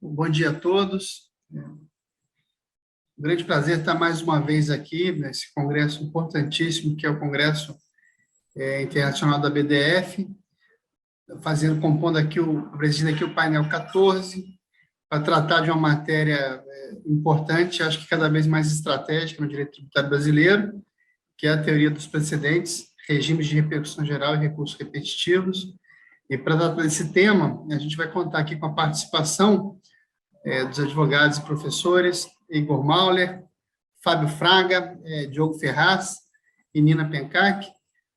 Bom dia a todos. Um grande prazer estar mais uma vez aqui nesse congresso importantíssimo, que é o Congresso Internacional da BDF, compondo aqui, presidindo aqui o painel 14, para tratar de uma matéria importante, acho que cada vez mais estratégica no direito tributário brasileiro, que é a teoria dos precedentes, regimes de repercussão geral e recursos repetitivos. E para tratar desse tema, a gente vai contar aqui com a participação dos advogados e professores Igor Mauler, Fábio Fraga, Diogo Ferraz e Nina Pencac.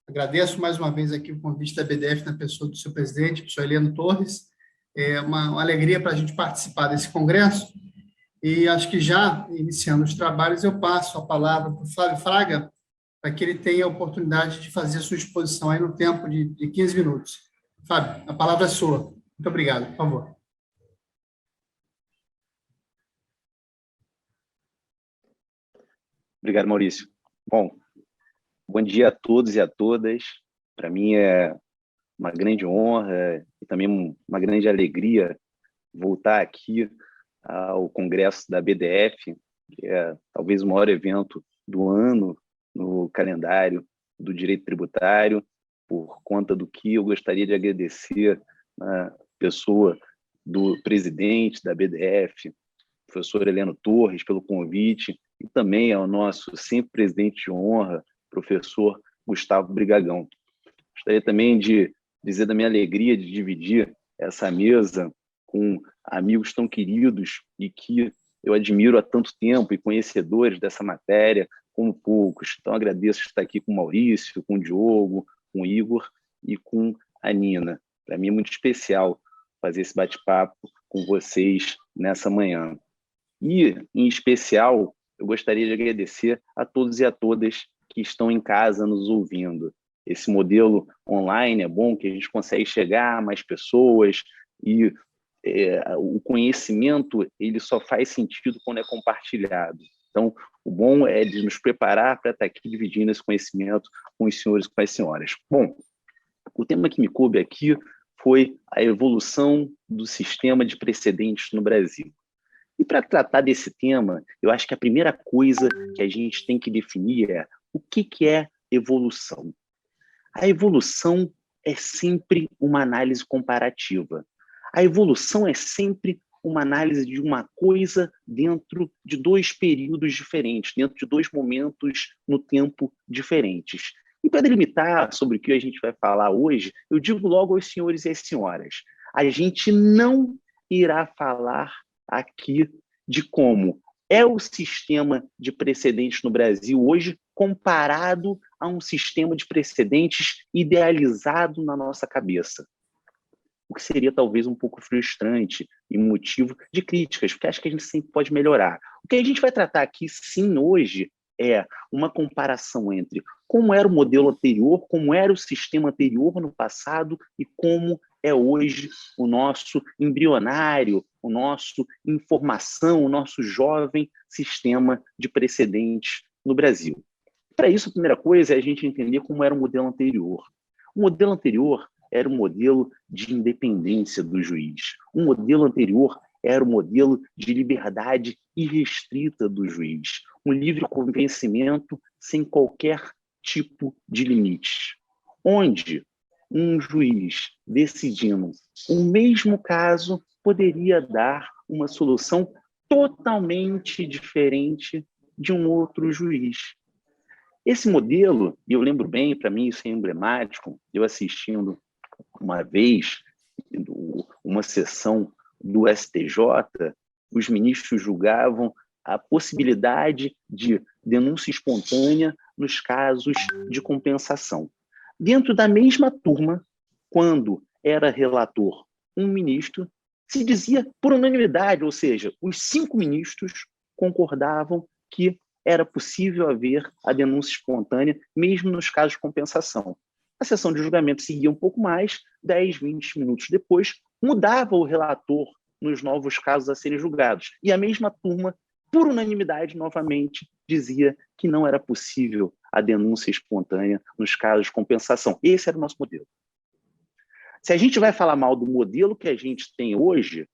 Agradeço mais uma vez aqui o convite da BDF na pessoa do seu presidente, o professor Heleno Torres. É uma alegria para a gente participar desse congresso. E acho que já iniciando os trabalhos, eu passo a palavra para o Fábio Fraga, para que ele tenha a oportunidade de fazer a sua exposição aí no tempo de 15 minutos. Fábio, a palavra é sua. Muito obrigado, por favor. Obrigado, Maurício. Bom dia a todos e a todas. Para mim é uma grande honra e também uma grande alegria voltar aqui ao Congresso da BDF, que é talvez o maior evento do ano no calendário do direito tributário, por conta do que eu gostaria de agradecer a pessoa do presidente da BDF, professor Heleno Torres, pelo convite, e também ao nosso sempre presidente de honra, professor Gustavo Brigagão. Gostaria também de dizer da minha alegria de dividir essa mesa com amigos tão queridos e que eu admiro há tanto tempo e conhecedores dessa matéria como poucos. Então, agradeço estar aqui com o Maurício, com o Diogo, com o Igor e com a Nina. Para mim é muito especial fazer esse bate-papo com vocês nessa manhã. E, em especial, eu gostaria de agradecer a todos e a todas que estão em casa nos ouvindo. Esse modelo online é bom, que a gente consegue chegar a mais pessoas e o conhecimento ele só faz sentido quando é compartilhado. Então, o bom é de nos preparar para estar aqui dividindo esse conhecimento com os senhores e com as senhoras. Bom, o tema que me coube aqui foi a evolução do sistema de precedentes no Brasil. E para tratar desse tema, eu acho que a primeira coisa que a gente tem que definir é o que é evolução. A evolução é sempre uma análise comparativa. A evolução é sempre uma análise de uma coisa dentro de dois períodos diferentes, dentro de dois momentos no tempo diferentes. E para delimitar sobre o que a gente vai falar hoje, eu digo logo aos senhores e às senhoras, a gente não irá falar aqui de como é o sistema de precedentes no Brasil hoje comparado a um sistema de precedentes idealizado na nossa cabeça. O que seria talvez um pouco frustrante e motivo de críticas, porque acho que a gente sempre pode melhorar. O que a gente vai tratar aqui, sim, hoje, é uma comparação entre como era o modelo anterior, como era o sistema anterior no passado e como é hoje o nosso embrionário, o nosso informação, o nosso jovem sistema de precedentes no Brasil. Para isso, a primeira coisa é a gente entender como era o modelo anterior. O modelo anterior era um modelo de independência do juiz. O modelo anterior era o modelo de liberdade irrestrita do juiz. Um livre convencimento sem qualquer tipo de limite. Onde um juiz decidindo o mesmo caso poderia dar uma solução totalmente diferente de um outro juiz. Esse modelo, e eu lembro bem, para mim isso é emblemático, eu assistindo uma vez uma sessão do STJ, os ministros julgavam a possibilidade de denúncia espontânea nos casos de compensação. Dentro da mesma turma, quando era relator um ministro, se dizia por unanimidade, ou seja, os 5 ministros concordavam que era possível haver a denúncia espontânea, mesmo nos casos de compensação. A sessão de julgamento seguia um pouco mais, 10, 20 minutos depois, mudava o relator nos novos casos a serem julgados. E a mesma turma, por unanimidade, novamente, dizia que não era possível a denúncia espontânea nos casos de compensação. Esse era o nosso modelo. Se a gente vai falar mal do modelo que a gente tem hoje,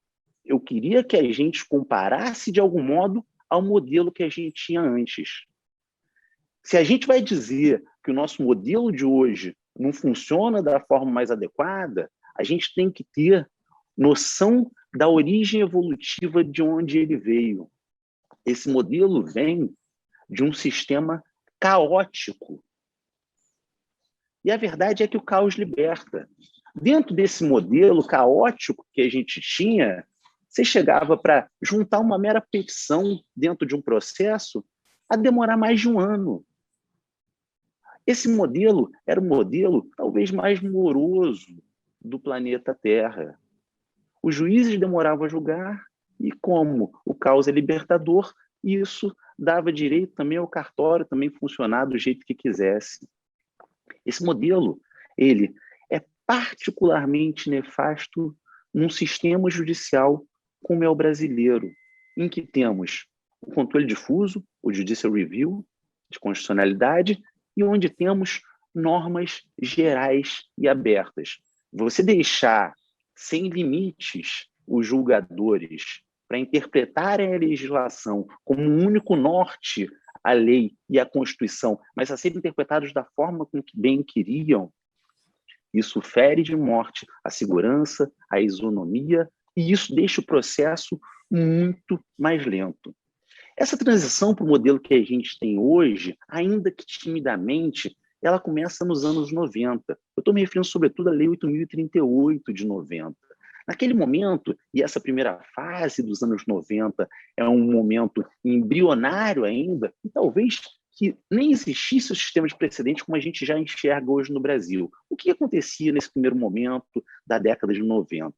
eu queria que a gente comparasse, de algum modo, ao modelo que a gente tinha antes. Se a gente vai dizer que o nosso modelo de hoje não funciona da forma mais adequada, a gente tem que ter noção da origem evolutiva de onde ele veio. Esse modelo vem de um sistema caótico. E a verdade é que o caos liberta. Dentro desse modelo caótico que a gente tinha, você chegava para juntar uma mera petição dentro de um processo a demorar mais de um ano. Esse modelo era o modelo talvez mais moroso do planeta Terra. Os juízes demoravam a julgar e, como o caos é libertador, isso dava direito também ao cartório também funcionar do jeito que quisesse. Esse modelo, ele é particularmente nefasto num sistema judicial como é o brasileiro, em que temos o controle difuso, o judicial review, de constitucionalidade, e onde temos normas gerais e abertas. Você deixar sem limites os julgadores para interpretarem a legislação como um único norte, a lei e a Constituição, mas a serem interpretados da forma com que bem queriam, isso fere de morte a segurança, a isonomia, e isso deixa o processo muito mais lento. Essa transição para o modelo que a gente tem hoje, ainda que timidamente, ela começa nos anos 90. Eu estou me referindo, sobretudo, à Lei 8.038 de 90. Naquele momento, e essa primeira fase dos anos 90 é um momento embrionário ainda, e talvez que nem existisse o sistema de precedentes como a gente já enxerga hoje no Brasil. O que acontecia nesse primeiro momento da década de 90?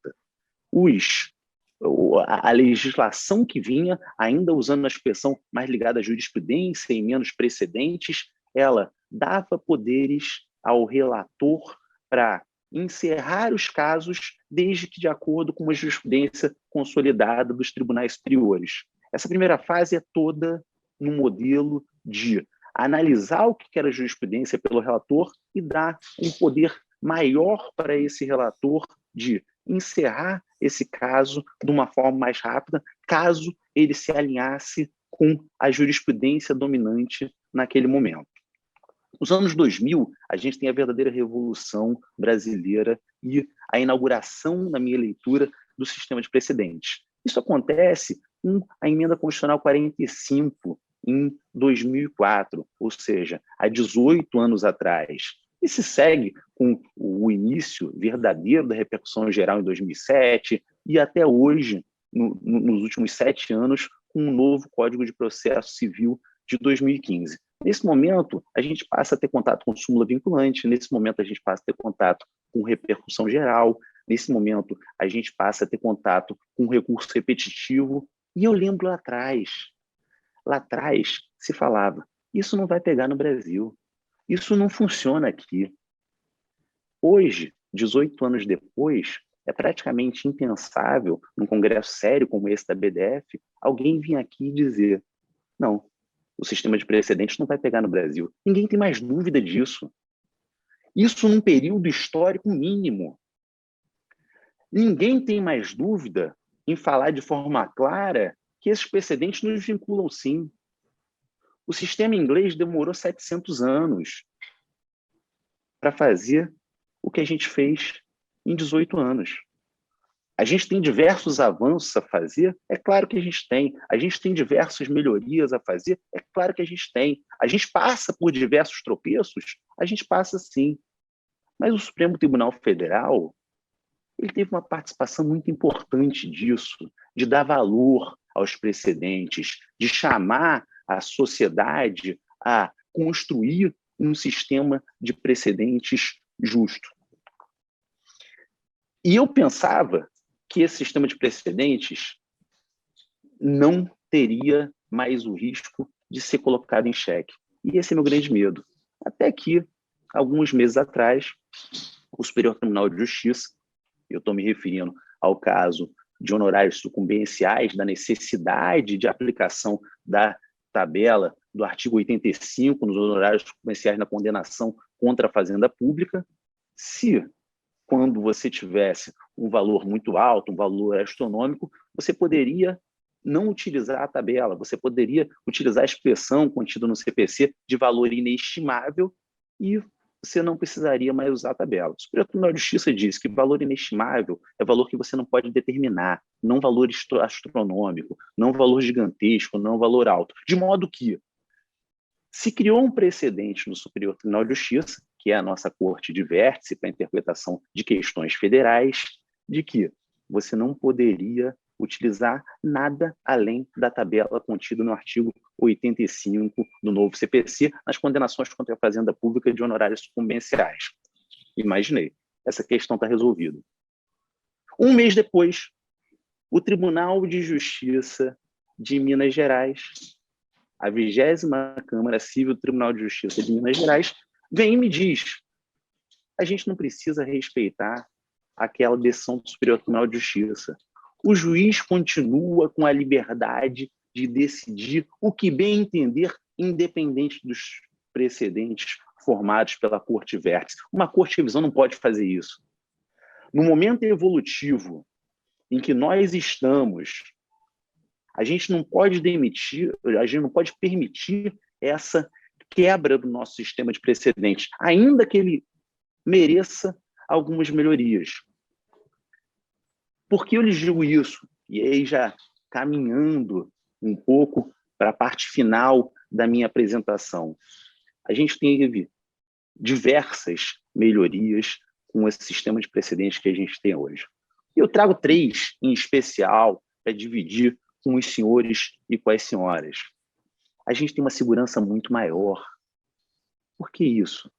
A legislação que vinha, ainda usando a expressão mais ligada à jurisprudência e menos precedentes, ela dava poderes ao relator para encerrar os casos, desde que de acordo com uma jurisprudência consolidada dos tribunais superiores. Essa primeira fase é toda no modelo de analisar o que era jurisprudência pelo relator e dar um poder maior para esse relator de encerrar esse caso de uma forma mais rápida, caso ele se alinhasse com a jurisprudência dominante naquele momento. Nos anos 2000, a gente tem a verdadeira revolução brasileira e a inauguração, na minha leitura, do sistema de precedentes. Isso acontece com a Emenda Constitucional 45, em 2004, ou seja, há 18 anos atrás. E se segue com o início verdadeiro da repercussão geral em 2007 e até hoje, nos últimos 7 anos, com um novo Código de Processo Civil de 2015. Nesse momento, a gente passa a ter contato com súmula vinculante, nesse momento a gente passa a ter contato com repercussão geral, nesse momento a gente passa a ter contato com recurso repetitivo, e eu lembro lá atrás se falava, isso não vai pegar no Brasil, isso não funciona aqui. Hoje, 18 anos depois, é praticamente impensável, num congresso sério como esse da BDF, alguém vir aqui e dizer, não, o sistema de precedentes não vai pegar no Brasil. Ninguém tem mais dúvida disso. Isso num período histórico mínimo. Ninguém tem mais dúvida em falar de forma clara que esses precedentes nos vinculam sim. O sistema inglês demorou 700 anos para fazer o que a gente fez em 18 anos. A gente tem diversos avanços a fazer? É claro que a gente tem. A gente tem diversas melhorias a fazer? É claro que a gente tem. A gente passa por diversos tropeços? A gente passa sim. Mas o Supremo Tribunal Federal, ele teve uma participação muito importante disso, de dar valor aos precedentes, de chamar a sociedade a construir um sistema de precedentes justo. E eu pensava que esse sistema de precedentes não teria mais o risco de ser colocado em xeque. E esse é meu grande medo. Até que, alguns meses atrás, o Superior Tribunal de Justiça, eu estou me referindo ao caso de honorários sucumbenciais, da necessidade de aplicação da tabela do artigo 85 nos honorários sucumbenciais na condenação contra a fazenda pública, se quando você tivesse um valor muito alto, um valor astronômico, você poderia não utilizar a tabela, você poderia utilizar a expressão contida no CPC de valor inestimável e você não precisaria mais usar a tabela. O Superior Tribunal de Justiça diz que valor inestimável é valor que você não pode determinar, não valor astronômico, não valor gigantesco, não valor alto. De modo que se criou um precedente no Superior Tribunal de Justiça, que é a nossa corte de vértice para a interpretação de questões federais, de que você não poderia utilizar nada além da tabela contida no artigo 85 do novo CPC, nas condenações contra a Fazenda Pública de honorários sucumbenciais. Imaginei, essa questão está resolvida. Um mês depois, o Tribunal de Justiça de Minas Gerais, a 20ª Câmara Civil do Tribunal de Justiça de Minas Gerais, vem e me diz: a gente não precisa respeitar aquela decisão do Superior Tribunal de Justiça. O juiz continua com a liberdade de decidir o que bem entender, independente dos precedentes formados pela Corte Vértice. Uma Corte de Revisão não pode fazer isso. No momento evolutivo em que nós estamos, a gente não pode permitir essa quebra do nosso sistema de precedentes, ainda que ele mereça algumas melhorias. Por que eu lhes digo isso? E aí já caminhando um pouco para a parte final da minha apresentação. A gente teve diversas melhorias com esse sistema de precedentes que a gente tem hoje. Eu trago 3 em especial para dividir com os senhores e com as senhoras. A gente tem uma segurança muito maior. Por que isso?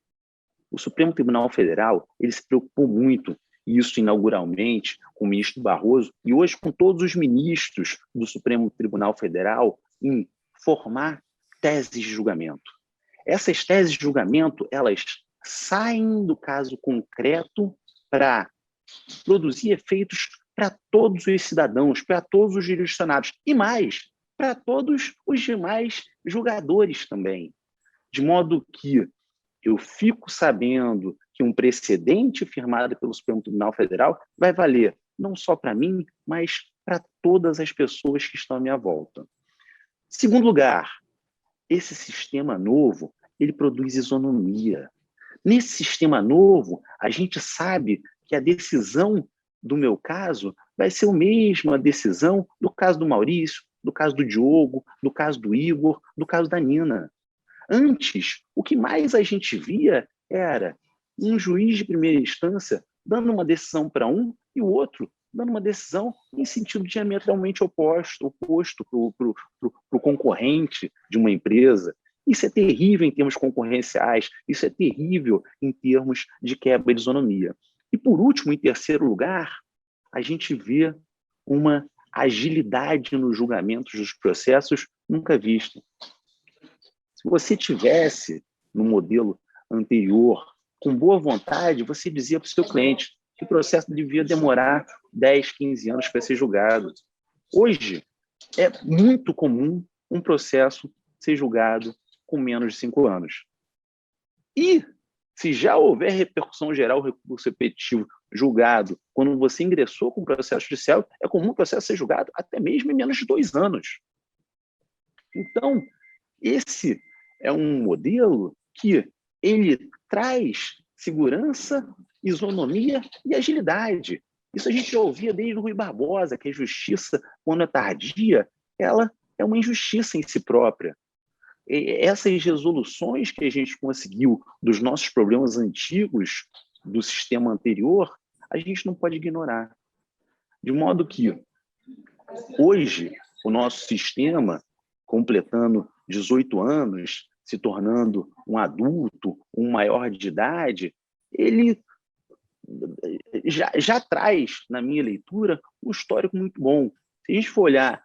O Supremo Tribunal Federal ele se preocupou muito, isso inauguralmente, com o ministro Barroso, e hoje com todos os ministros do Supremo Tribunal Federal, em formar teses de julgamento. Essas teses de julgamento, elas saem do caso concreto para produzir efeitos para todos os cidadãos, para todos os jurisdicionados, e mais, para todos os demais julgadores também. De modo que eu fico sabendo que um precedente firmado pelo Supremo Tribunal Federal vai valer não só para mim, mas para todas as pessoas que estão à minha volta. Segundo lugar, esse sistema novo, ele produz isonomia. Nesse sistema novo, a gente sabe que a decisão do meu caso vai ser a mesma decisão do caso do Maurício, do caso do Diogo, do caso do Igor, do caso da Nina. Antes, o que mais a gente via era um juiz de primeira instância dando uma decisão para um e o outro dando uma decisão em sentido diametralmente oposto para o concorrente de uma empresa. Isso é terrível em termos concorrenciais, isso é terrível em termos de quebra de isonomia. E, por último, em terceiro lugar, a gente vê uma agilidade nos julgamentos dos processos nunca vista. Se você tivesse, no modelo anterior, com boa vontade, você dizia para o seu cliente que o processo devia demorar 10, 15 anos para ser julgado. Hoje, é muito comum um processo ser julgado com menos de 5 anos. E, se já houver repercussão geral, recurso repetitivo julgado, quando você ingressou com o processo judicial, é comum o processo ser julgado até mesmo em menos de 2 anos. Então, esse é um modelo que ele traz segurança, isonomia e agilidade. Isso a gente já ouvia desde o Rui Barbosa, que a justiça, quando é tardia, ela é uma injustiça em si própria. E essas resoluções que a gente conseguiu dos nossos problemas antigos do sistema anterior, a gente não pode ignorar. De modo que, hoje, o nosso sistema, completando 18 anos, se tornando um adulto, um maior de idade, ele já traz, na minha leitura, um histórico muito bom. Se a gente for olhar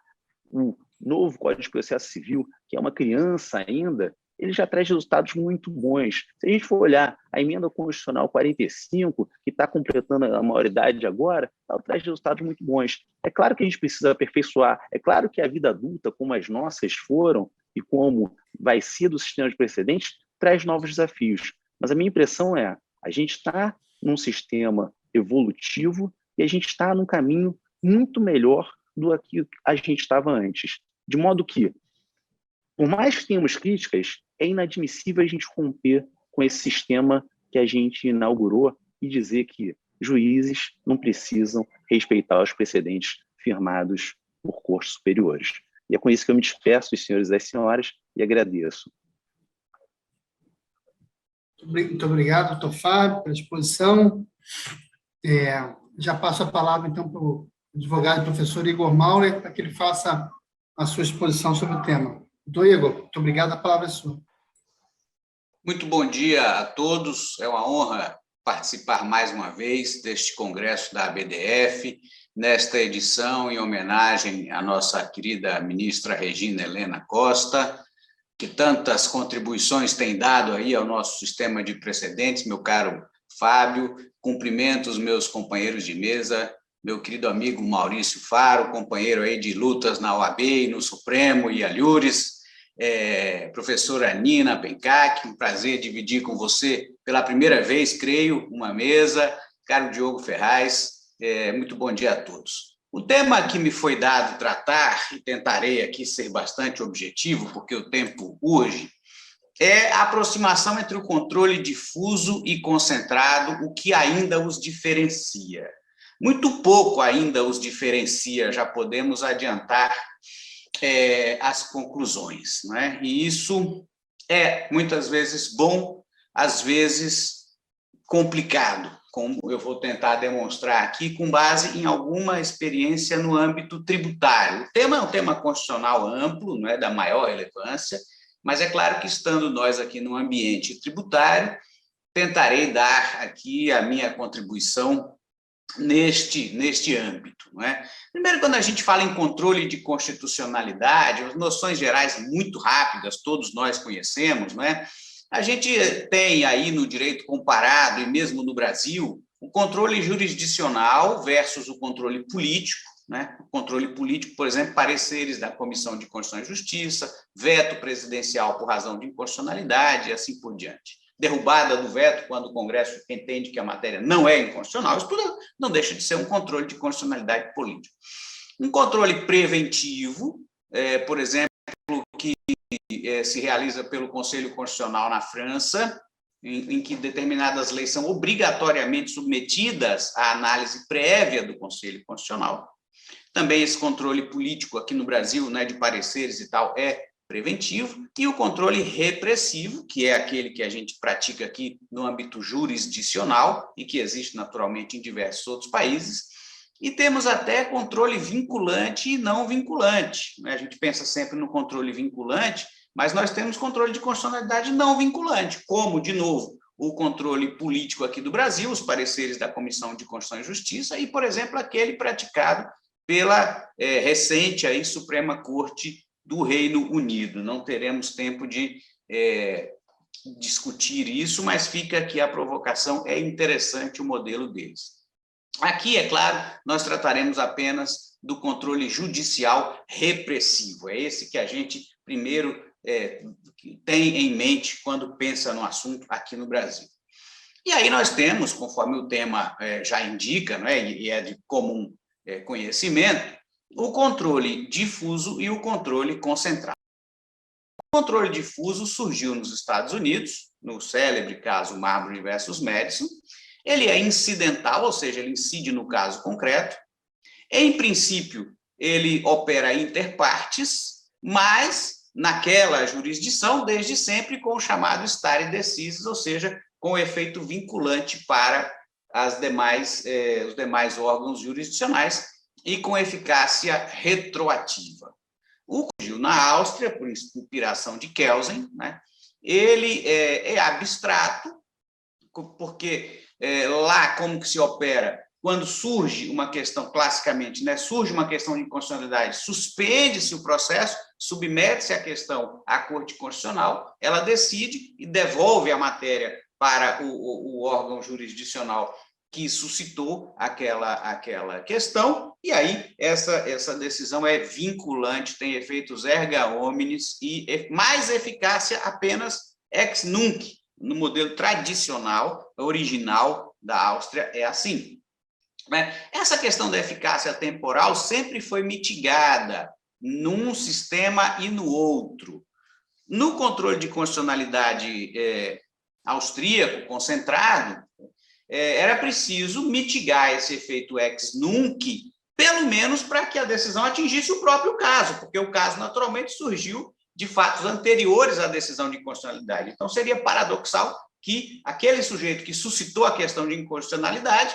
o novo Código de Processo Civil, que é uma criança ainda, ele já traz resultados muito bons. Se a gente for olhar a Emenda Constitucional 45, que está completando a maioridade agora, ela traz resultados muito bons. É claro que a gente precisa aperfeiçoar, é claro que a vida adulta, como as nossas foram, e como vai ser do sistema de precedentes, traz novos desafios. Mas a minha impressão é, a gente está num sistema evolutivo e a gente está num caminho muito melhor do que a gente estava antes. De modo que, por mais que tenhamos críticas, é inadmissível a gente romper com esse sistema que a gente inaugurou e dizer que juízes não precisam respeitar os precedentes firmados por cortes superiores. E é com isso que eu me despeço dos senhores e das senhoras e agradeço. Muito obrigado, doutor Fábio, pela exposição. Já passo a palavra, então, para o advogado e professor Igor Maurer, para que ele faça a sua exposição sobre o tema. Doutor Igor, muito obrigado, a palavra é sua. Muito bom dia a todos, é uma honra participar mais uma vez deste congresso da ABDF, nesta edição em homenagem à nossa querida ministra Regina Helena Costa, que tantas contribuições tem dado aí ao nosso sistema de precedentes, meu caro Fábio. Cumprimento os meus companheiros de mesa, meu querido amigo Maurício Faro, companheiro aí de lutas na OAB e no Supremo e Alhures, professora Nina Bencac, um prazer dividir com você pela primeira vez, creio, uma mesa, caro Diogo Ferraz, muito bom dia a todos. O tema que me foi dado tratar, e tentarei aqui ser bastante objetivo, porque o tempo urge, é a aproximação entre o controle difuso e concentrado, o que ainda os diferencia. Muito pouco ainda os diferencia, já podemos adiantar as conclusões, não é? E isso é, muitas vezes, bom, às vezes complicado, como eu vou tentar demonstrar aqui, com base em alguma experiência no âmbito tributário. O tema é um tema constitucional amplo, não é da maior relevância, mas é claro que, estando nós aqui no ambiente tributário, tentarei dar aqui a minha contribuição neste âmbito, não é? Primeiro, quando a gente fala em controle de constitucionalidade, as noções gerais muito rápidas, todos nós conhecemos, não é? A gente tem aí no direito comparado, e mesmo no Brasil, o controle jurisdicional versus o controle político, né? O controle político, por exemplo, pareceres da Comissão de Constituição e Justiça, veto presidencial por razão de inconstitucionalidade e assim por diante. Derrubada do veto quando o Congresso entende que a matéria não é inconstitucional, isso tudo não deixa de ser um controle de constitucionalidade política. Um controle preventivo, por exemplo, que se realiza pelo Conselho Constitucional na França, em que determinadas leis são obrigatoriamente submetidas à análise prévia do Conselho Constitucional. Também esse controle político aqui no Brasil, né, de pareceres e tal, é preventivo, e o controle repressivo, que é aquele que a gente pratica aqui no âmbito jurisdicional e que existe naturalmente em diversos outros países. E temos até controle vinculante e não vinculante, né? A gente pensa sempre no controle vinculante, mas nós temos controle de constitucionalidade não vinculante, como, de novo, o controle político aqui do Brasil, os pareceres da Comissão de Constituição e Justiça, e, por exemplo, aquele praticado pela recente aí, Suprema Corte do Reino Unido. Não teremos tempo de discutir isso, mas fica aqui a provocação, é interessante o modelo deles. Aqui, é claro, nós trataremos apenas do controle judicial repressivo. É esse que a gente primeiro tem em mente quando pensa no assunto aqui no Brasil. E aí nós temos, conforme o tema já indica, né, e é de comum conhecimento, o controle difuso e o controle concentrado. O controle difuso surgiu nos Estados Unidos, no célebre caso Marbury versus Madison. Ele é incidental, ou seja, ele incide no caso concreto. Em princípio, ele opera inter partes, mas naquela jurisdição, desde sempre, com o chamado stare decisis, ou seja, com efeito vinculante para os demais órgãos jurisdicionais e com eficácia retroativa. O que surgiu na Áustria, por inspiração de Kelsen, né, ele é abstrato, porque lá como que se opera, quando surge uma questão, classicamente, né, surge uma questão de inconstitucionalidade, suspende-se o processo, submete-se a questão à Corte Constitucional, ela decide e devolve a matéria para o órgão jurisdicional que suscitou aquela questão, e aí essa decisão é vinculante, tem efeitos erga omnes e mais eficácia apenas ex nunc. No modelo tradicional, original da Áustria, é assim. Essa questão da eficácia temporal sempre foi mitigada num sistema e no outro. No controle de constitucionalidade austríaco, concentrado, era preciso mitigar esse efeito ex nunc, pelo menos para que a decisão atingisse o próprio caso, porque o caso, naturalmente, surgiu de fatos anteriores à decisão de inconstitucionalidade. Então, seria paradoxal que aquele sujeito que suscitou a questão de inconstitucionalidade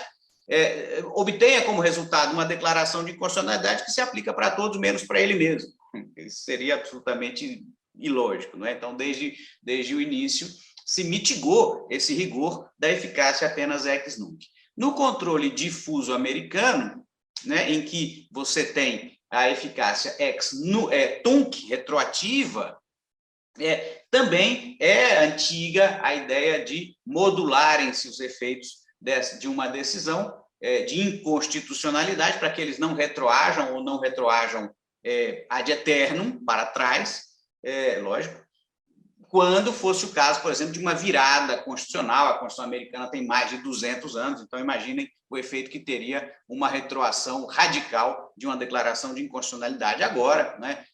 obtenha como resultado uma declaração de inconstitucionalidade que se aplica para todos, menos para ele mesmo. Isso seria absolutamente ilógico, não é? Então, desde o início, se mitigou esse rigor da eficácia apenas ex nunc. No controle difuso americano, né, em que você tem a eficácia tunc, retroativa, também é antiga a ideia de modularem-se os efeitos de uma decisão de inconstitucionalidade, para que eles não retroajam ou não retroajam ad eternum, para trás, lógico, quando fosse o caso, por exemplo, de uma virada constitucional. A Constituição americana tem mais de 200 anos, então imaginem o efeito que teria uma retroação radical de uma declaração de inconstitucionalidade agora, né,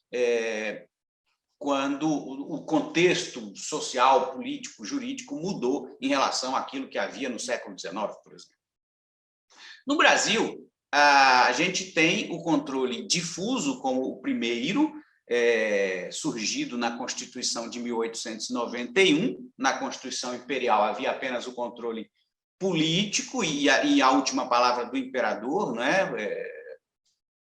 quando o contexto social, político, jurídico mudou em relação àquilo que havia no século XIX, por exemplo. No Brasil, a gente tem o controle difuso como o primeiro, surgido na Constituição de 1891. Na Constituição Imperial havia apenas o controle político e a última palavra do imperador, né,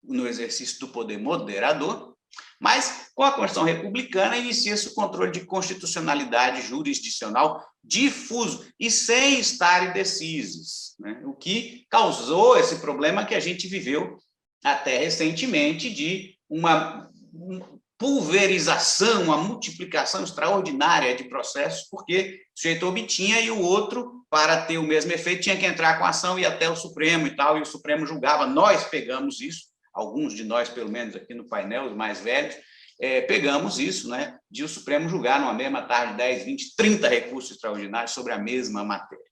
no exercício do poder moderador, mas com a Constituição Republicana inicia-se o controle de constitucionalidade jurisdicional difuso e sem stare decisis, né, o que causou esse problema que a gente viveu até recentemente de uma pulverização, uma multiplicação extraordinária de processos, porque o sujeito obtinha e o outro, para ter o mesmo efeito, tinha que entrar com a ação e ir até o Supremo e tal, e o Supremo julgava. Nós pegamos isso, alguns de nós, pelo menos aqui no painel, os mais velhos, pegamos isso, né, de o Supremo julgar numa mesma tarde 10, 20, 30 recursos extraordinários sobre a mesma matéria.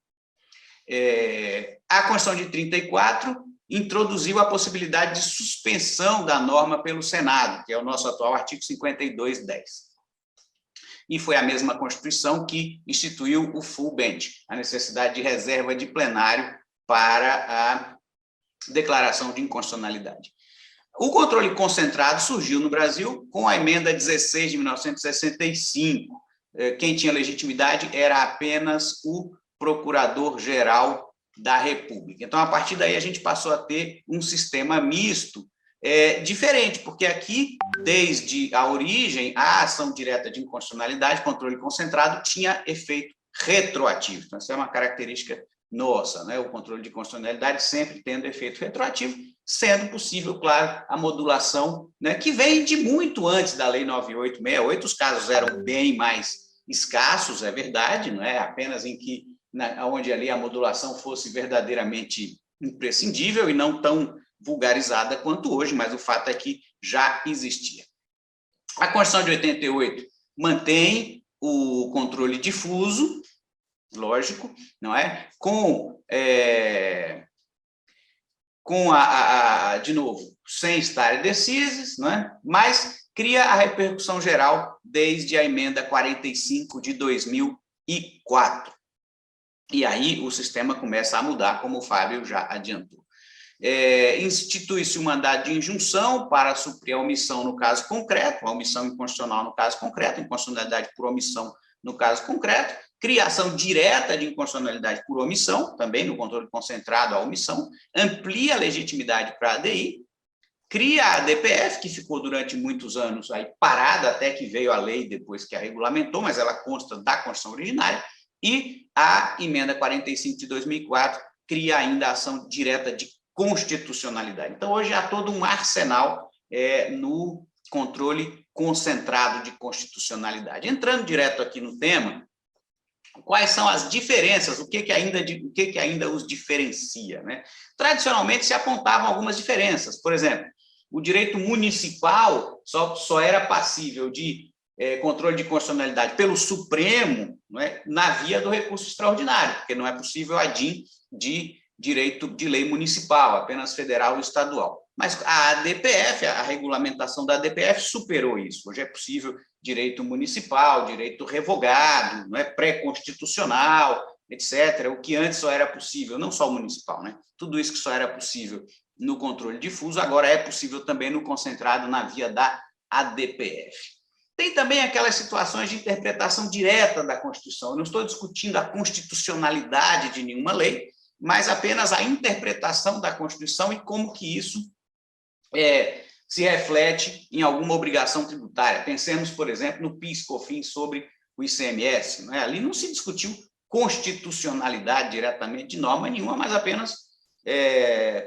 A Constituição de 34 introduziu a possibilidade de suspensão da norma pelo Senado, que é o nosso atual artigo 52.10. E foi a mesma Constituição que instituiu o full bench, a necessidade de reserva de plenário para a declaração de inconstitucionalidade. O controle concentrado surgiu no Brasil com a emenda 16 de 1965. Quem tinha legitimidade era apenas o Procurador-Geral da República. Então, a partir daí, a gente passou a ter um sistema misto, diferente, porque aqui, desde a origem, a ação direta de inconstitucionalidade, controle concentrado, tinha efeito retroativo. Então, essa é uma característica nossa, né? O controle de constitucionalidade sempre tendo efeito retroativo, sendo possível, claro, a modulação, né, que vem de muito antes da Lei 9868. Os casos eram bem mais escassos, é verdade, não é? Apenas em que onde ali a modulação fosse verdadeiramente imprescindível e não tão vulgarizada quanto hoje, mas o fato é que já existia. A Constituição de 88 mantém o controle difuso, lógico, não é? De novo, sem stare decisis, não é? Mas cria a repercussão geral desde a emenda 45 de 2004. E aí o sistema começa a mudar, como o Fábio já adiantou. Institui-se um mandado de injunção para suprir a omissão no caso concreto, a omissão inconstitucional no caso concreto, inconstitucionalidade por omissão no caso concreto, criação direta de inconstitucionalidade por omissão, também no controle concentrado a omissão, amplia a legitimidade para a ADI, cria a DPF, que ficou durante muitos anos aí parada, até que veio a lei depois que a regulamentou, mas ela consta da Constituição originária, e a emenda 45 de 2004 cria ainda a ação direta de constitucionalidade. Então, hoje há todo um arsenal no controle concentrado de constitucionalidade. Entrando direto aqui no tema, quais são as diferenças, o que ainda os diferencia, né? Tradicionalmente, se apontavam algumas diferenças. Por exemplo, o direito municipal só era passível de controle de constitucionalidade pelo Supremo, não é, na via do recurso extraordinário, porque não é possível a DIN de direito de lei municipal, apenas federal e estadual. Mas a ADPF, a regulamentação da ADPF superou isso. Hoje é possível direito municipal, direito revogado, não é, pré-constitucional, etc. O que antes só era possível, não só o municipal, né? Tudo isso que só era possível no controle difuso, agora é possível também no concentrado na via da ADPF. Tem também aquelas situações de interpretação direta da Constituição. Eu não estou discutindo a constitucionalidade de nenhuma lei, mas apenas a interpretação da Constituição e como que isso se reflete em alguma obrigação tributária. Pensemos, por exemplo, no PIS/COFINS sobre o ICMS. Não é? Ali não se discutiu constitucionalidade diretamente de norma nenhuma, mas apenas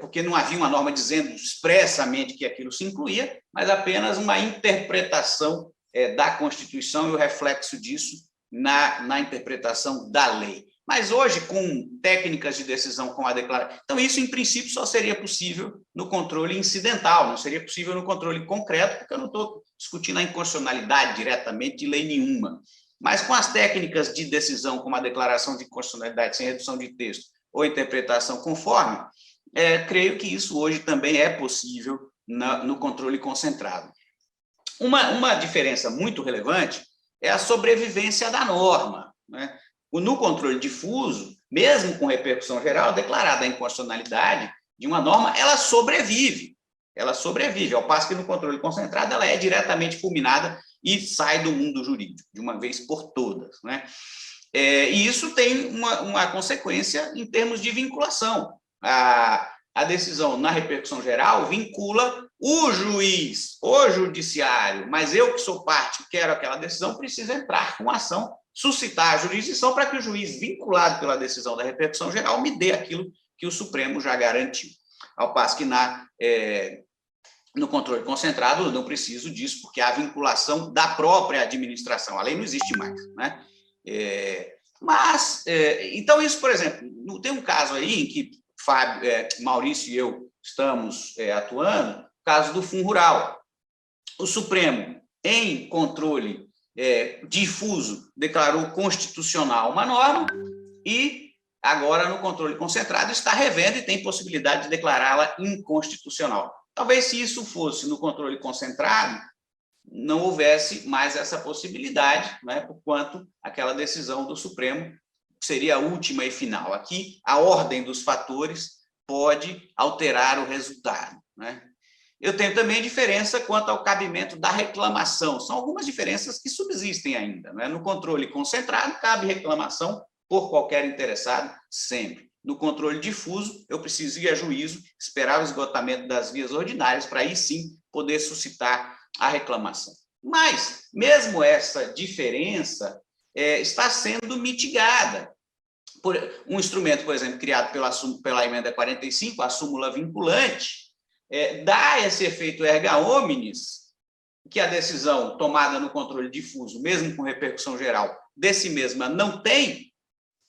porque não havia uma norma dizendo expressamente que aquilo se incluía, mas apenas uma interpretação da Constituição e o reflexo disso na interpretação da lei. Mas hoje, com técnicas de decisão como a declaração... Então, isso, em princípio, só seria possível no controle incidental, não seria possível no controle concreto, porque eu não estou discutindo a inconstitucionalidade diretamente de lei nenhuma. Mas com as técnicas de decisão, como a declaração de inconstitucionalidade sem redução de texto ou interpretação conforme, creio que isso hoje também é possível no controle concentrado. Uma diferença muito relevante é a sobrevivência da norma, né? No controle difuso, mesmo com repercussão geral, declarada a inconstitucionalidade de uma norma, ela sobrevive, ao passo que no controle concentrado ela é diretamente fulminada e sai do mundo jurídico, de uma vez por todas, né? E isso tem uma consequência em termos de vinculação. A decisão na repercussão geral vincula o juiz, o judiciário, mas eu que sou parte, quero aquela decisão, preciso entrar com ação, suscitar a jurisdição para que o juiz, vinculado pela decisão da repercussão geral, me dê aquilo que o Supremo já garantiu. Ao passo que no controle concentrado eu não preciso disso, porque há vinculação da própria administração, a lei não existe mais, né? Então, isso, por exemplo, tem um caso aí em que Maurício e eu estamos atuando, o caso do Fundo Rural. O Supremo, em controle difuso, declarou constitucional uma norma e agora, no controle concentrado, está revendo e tem possibilidade de declará-la inconstitucional. Talvez, se isso fosse no controle concentrado, não houvesse mais essa possibilidade, né, por quanto aquela decisão do Supremo seria a última e final. Aqui, a ordem dos fatores pode alterar o resultado, né? Eu tenho também diferença quanto ao cabimento da reclamação. São algumas diferenças que subsistem ainda, né? No controle concentrado, cabe reclamação por qualquer interessado, sempre. No controle difuso, eu preciso ir a juízo, esperar o esgotamento das vias ordinárias, para aí sim poder suscitar a reclamação. Mas, mesmo essa diferença está sendo mitigada. Por um instrumento, por exemplo, criado pela emenda 45, a súmula vinculante, dá esse efeito erga omnes, que a decisão tomada no controle difuso, mesmo com repercussão geral, desse mesma não tem,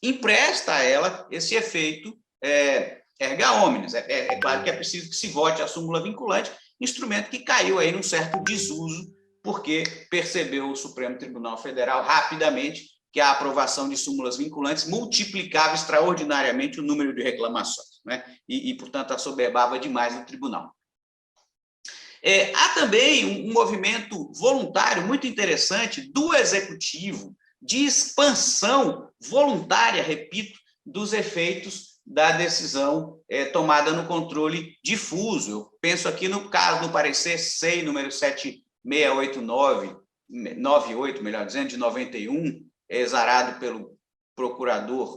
empresta a ela esse efeito erga omnes. É claro que é preciso que se vote a súmula vinculante, instrumento que caiu aí num certo desuso, porque percebeu o Supremo Tribunal Federal rapidamente que a aprovação de súmulas vinculantes multiplicava extraordinariamente o número de reclamações, né? Portanto, assoberbava demais o tribunal. Há também um movimento voluntário muito interessante do Executivo de expansão voluntária, repito, dos efeitos da decisão tomada no controle difuso. Eu penso aqui no caso do parecer SEI número 7689, melhor dizendo, de 91, exarado pelo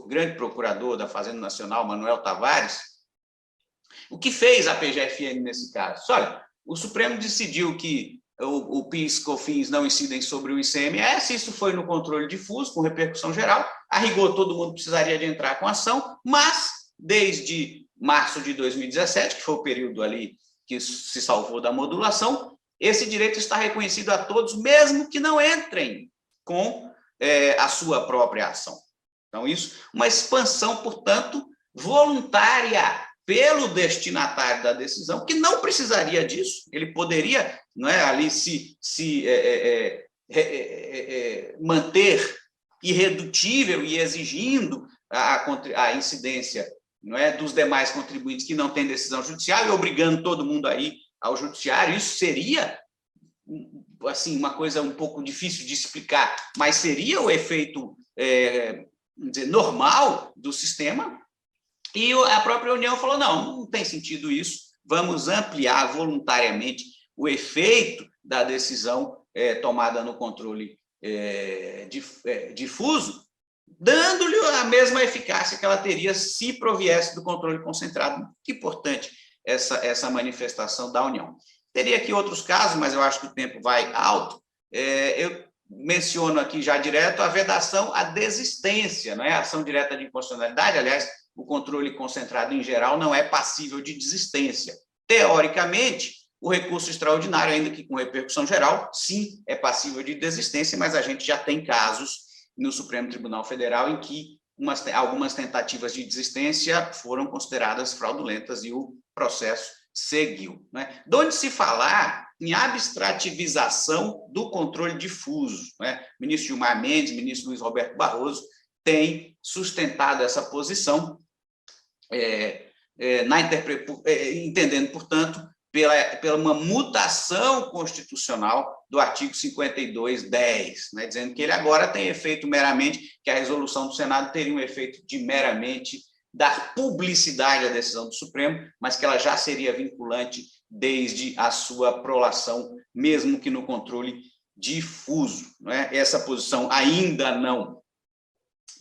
grande procurador da Fazenda Nacional, Manuel Tavares. O que fez a PGFN nesse caso? Olha, o Supremo decidiu que o PIS/COFINS não incidem sobre o ICMS, isso foi no controle difuso, com repercussão geral, a rigor todo mundo precisaria de entrar com ação, mas desde março de 2017, que foi o período ali que se salvou da modulação, esse direito está reconhecido a todos, mesmo que não entrem com a sua própria ação. Então, isso, uma expansão, portanto, voluntária pelo destinatário da decisão, que não precisaria disso, ele poderia, não é, ali manter irredutível e exigindo a incidência não é, dos demais contribuintes que não têm decisão judicial e obrigando todo mundo a ir ao judiciário. Isso seria, assim, uma coisa um pouco difícil de explicar, mas seria o efeito vamos dizer, normal do sistema. E a própria União falou, não tem sentido isso, vamos ampliar voluntariamente o efeito da decisão tomada no controle difuso, dando-lhe a mesma eficácia que ela teria se proviesse do controle concentrado. Muito importante essa manifestação da União. Teria aqui outros casos, mas eu acho que o tempo vai alto. Eu menciono aqui já direto a vedação à desistência, não é? A ação direta de inconstitucionalidade, aliás, o controle concentrado em geral não é passível de desistência. Teoricamente, o recurso extraordinário, ainda que com repercussão geral, sim, é passível de desistência, mas a gente já tem casos no Supremo Tribunal Federal em que algumas tentativas de desistência foram consideradas fraudulentas e o processo seguiu, né? De onde se falar em abstrativização do controle difuso, né? O ministro Gilmar Mendes, o ministro Luiz Roberto Barroso têm sustentado essa posição, entendendo, portanto, pela uma mutação constitucional do artigo 52.10, né, dizendo que ele agora tem efeito meramente, que a resolução do Senado teria um efeito de meramente dar publicidade à decisão do Supremo, mas que ela já seria vinculante desde a sua prolação, mesmo que no controle difuso, né? Essa posição ainda não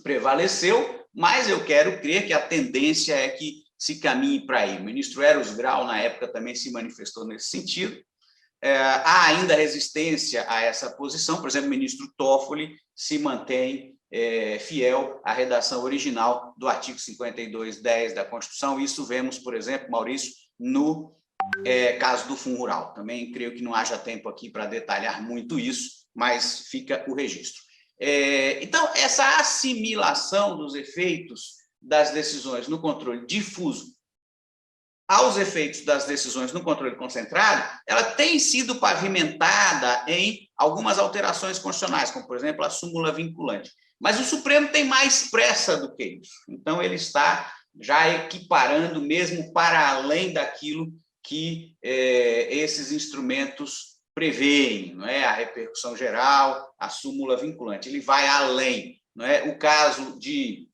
prevaleceu, mas eu quero crer que a tendência é que se caminhe para aí. O ministro Eros Grau, na época, também se manifestou nesse sentido. Há ainda resistência a essa posição, por exemplo, o ministro Toffoli se mantém fiel à redação original do artigo 52.10 da Constituição. Isso vemos, por exemplo, Maurício, no caso do Fundo Rural. Também creio que não haja tempo aqui para detalhar muito isso, mas fica o registro. Então, essa assimilação dos efeitos das decisões no controle difuso aos efeitos das decisões no controle concentrado, ela tem sido pavimentada em algumas alterações constitucionais, como, por exemplo, a súmula vinculante. Mas o Supremo tem mais pressa do que isso. Então, ele está já equiparando mesmo para além daquilo que esses instrumentos prevêem, não é? A repercussão geral, a súmula vinculante. Ele vai além, não é? O caso de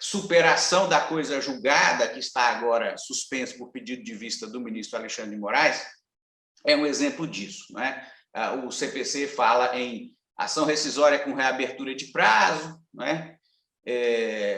superação da coisa julgada, que está agora suspenso por pedido de vista do ministro Alexandre de Moraes, é um exemplo disso, não é? O CPC fala em ação rescisória com reabertura de prazo, não é?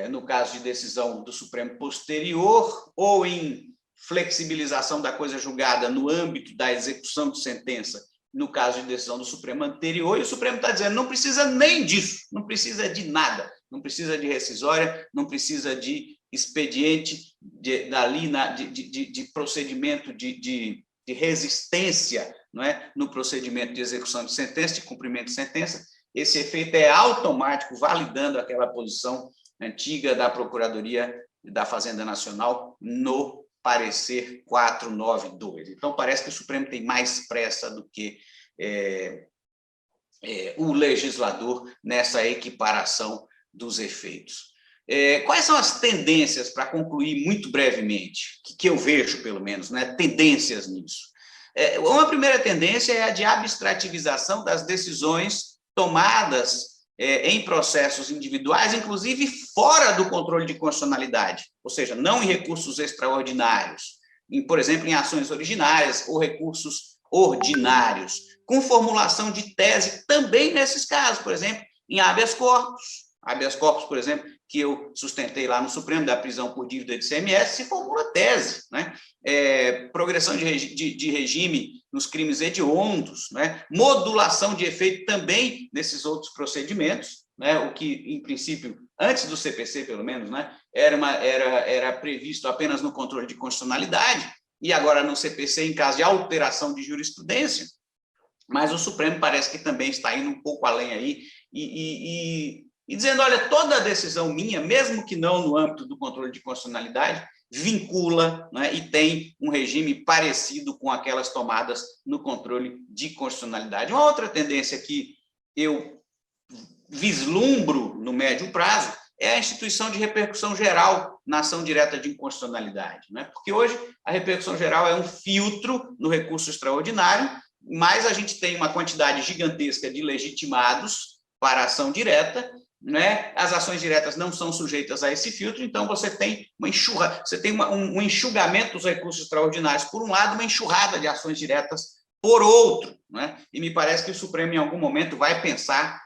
No caso de decisão do Supremo posterior, ou em flexibilização da coisa julgada no âmbito da execução de sentença, no caso de decisão do Supremo anterior, e o Supremo está dizendo, não precisa nem disso, não precisa de nada, não precisa de rescisória, não precisa de expediente de procedimento de resistência, não é? No procedimento de execução de sentença, de cumprimento de sentença. Esse efeito é automático, validando aquela posição antiga da Procuradoria da Fazenda Nacional no parecer 492. Então, parece que o Supremo tem mais pressa do que o legislador nessa equiparação dos efeitos. Quais são as tendências, para concluir muito brevemente, que eu vejo, pelo menos, né, tendências nisso? Uma primeira tendência é a de abstrativização das decisões tomadas em processos individuais, inclusive fora do controle de constitucionalidade, ou seja, não em recursos extraordinários, por exemplo, em ações originárias ou recursos ordinários, com formulação de tese também nesses casos, por exemplo, em habeas corpus, por exemplo, que eu sustentei lá no Supremo, da prisão por dívida de ICMS, se formula tese, né? Progressão de regime nos crimes hediondos, né? Modulação de efeito também nesses outros procedimentos, né? O que, em princípio, antes do CPC, pelo menos, né? Era previsto apenas no controle de constitucionalidade, e agora no CPC, em caso de alteração de jurisprudência, mas o Supremo parece que também está indo um pouco além aí, e dizendo, olha, toda decisão minha, mesmo que não no âmbito do controle de constitucionalidade, vincula, né, e tem um regime parecido com aquelas tomadas no controle de constitucionalidade. Uma outra tendência que eu vislumbro no médio prazo é a instituição de repercussão geral na ação direta de inconstitucionalidade, né? Porque hoje a repercussão geral é um filtro no recurso extraordinário, mas a gente tem uma quantidade gigantesca de legitimados para a ação direta, né? As ações diretas não são sujeitas a esse filtro, então você tem um enxugamento dos recursos extraordinários por um lado, uma enxurrada de ações diretas por outro, né? E me parece que o Supremo, em algum momento, vai pensar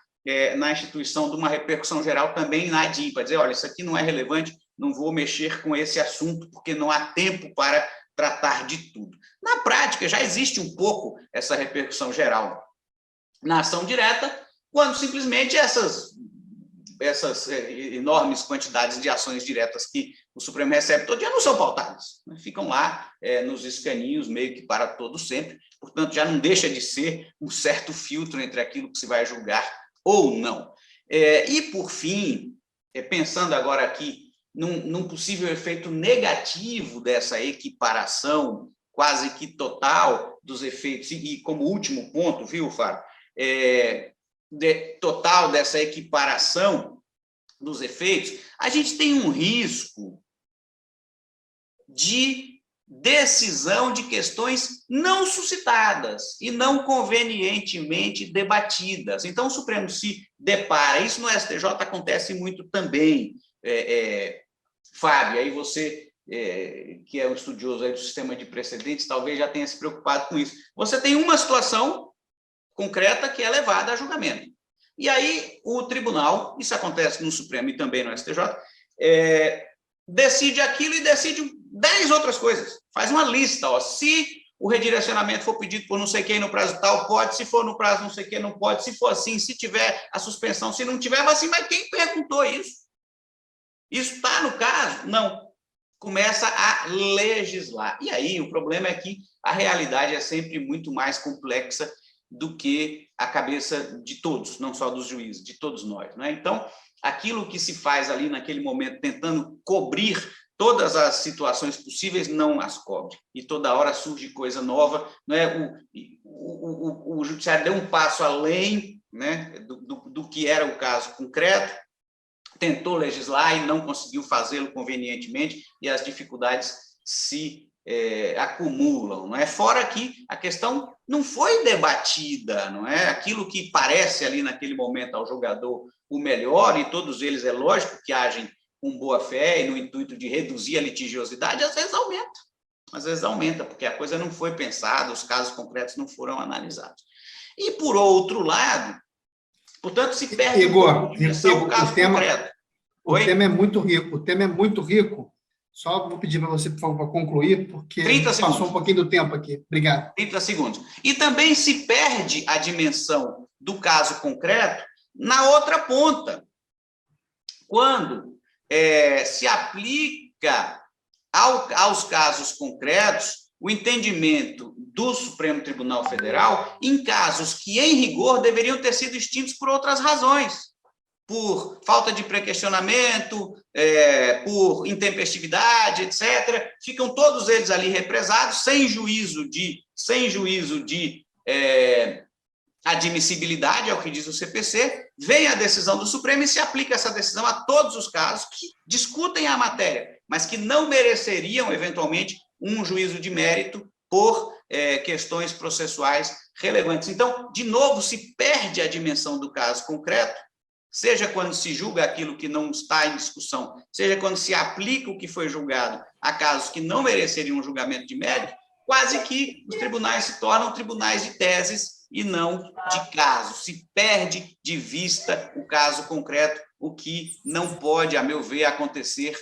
na instituição de uma repercussão geral também na ADIM, para dizer, olha, isso aqui não é relevante, não vou mexer com esse assunto, porque não há tempo para tratar de tudo. Na prática, já existe um pouco essa repercussão geral na ação direta, quando simplesmente essas enormes quantidades de ações diretas que o Supremo recebe todo dia não são pautadas, né? Ficam lá nos escaninhos, meio que para todo sempre, portanto, já não deixa de ser um certo filtro entre aquilo que se vai julgar ou não. E, por fim, pensando agora aqui num possível efeito negativo dessa equiparação quase que total dos efeitos, e como último ponto, viu, Fábio, total dessa equiparação dos efeitos, a gente tem um risco de decisão de questões não suscitadas e não convenientemente debatidas. Então, o Supremo se depara, isso no STJ acontece muito também, Fábio, aí você, que é um estudioso aí do sistema de precedentes, talvez já tenha se preocupado com isso. Você tem uma situação concreta que é levada a julgamento. E aí o tribunal, isso acontece no Supremo e também no STJ, decide aquilo e decide 10 outras coisas. Faz uma lista, ó, se o redirecionamento for pedido por não sei quem no prazo tal, pode, se for no prazo não sei quem, não pode, se for assim, se tiver a suspensão, se não tiver, mas assim, mas quem perguntou isso? Isso está no caso? Não. Começa a legislar. E aí o problema é que a realidade é sempre muito mais complexa do que a cabeça de todos, não só dos juízes, de todos nós, né? Então, aquilo que se faz ali naquele momento, tentando cobrir todas as situações possíveis, não as cobre. E toda hora surge coisa nova, né? O judiciário deu um passo além, né, do que era o caso concreto, tentou legislar e não conseguiu fazê-lo convenientemente, e as dificuldades se acumulam, não é? Fora que a questão não foi debatida, não é? Aquilo que parece ali naquele momento ao julgador o melhor, e todos eles, é lógico, que agem com boa fé e no intuito de reduzir a litigiosidade, às vezes aumenta. Às vezes aumenta, porque a coisa não foi pensada, os casos concretos não foram analisados. E, por outro lado, portanto, se perde Igor, o caso concreto. O tema é muito rico. Só vou pedir para você, por favor, concluir, porque passou um pouquinho do tempo aqui. Obrigado. 30 segundos. E também se perde a dimensão do caso concreto na outra ponta. Quando se aplica aos casos concretos o entendimento do Supremo Tribunal Federal em casos que, em rigor, deveriam ter sido extintos por outras razões. Por falta de pré-questionamento, por intempestividade, etc. Ficam todos eles ali represados, sem juízo de admissibilidade, é o que diz o CPC, vem a decisão do Supremo e se aplica essa decisão a todos os casos que discutem a matéria, mas que não mereceriam, eventualmente, um juízo de mérito por questões processuais relevantes. Então, de novo, se perde a dimensão do caso concreto, seja quando se julga aquilo que não está em discussão, seja quando se aplica o que foi julgado a casos que não mereceriam um julgamento de mérito, quase que os tribunais se tornam tribunais de teses e não de casos. Se perde de vista o caso concreto, o que não pode, a meu ver, acontecer,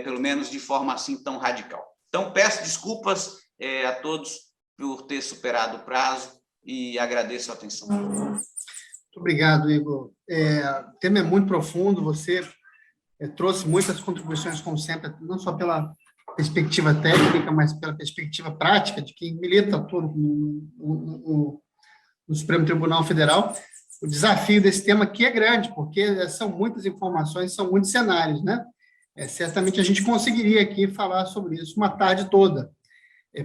pelo menos de forma assim tão radical. Então, peço desculpas a todos por ter superado o prazo e agradeço a atenção. Muito obrigado, Igor. O tema é muito profundo, você trouxe muitas contribuições, como sempre, não só pela perspectiva técnica, mas pela perspectiva prática de quem milita tudo no Supremo Tribunal Federal. O desafio desse tema aqui é grande, porque são muitas informações, são muitos cenários, né? Certamente a gente conseguiria aqui falar sobre isso uma tarde toda,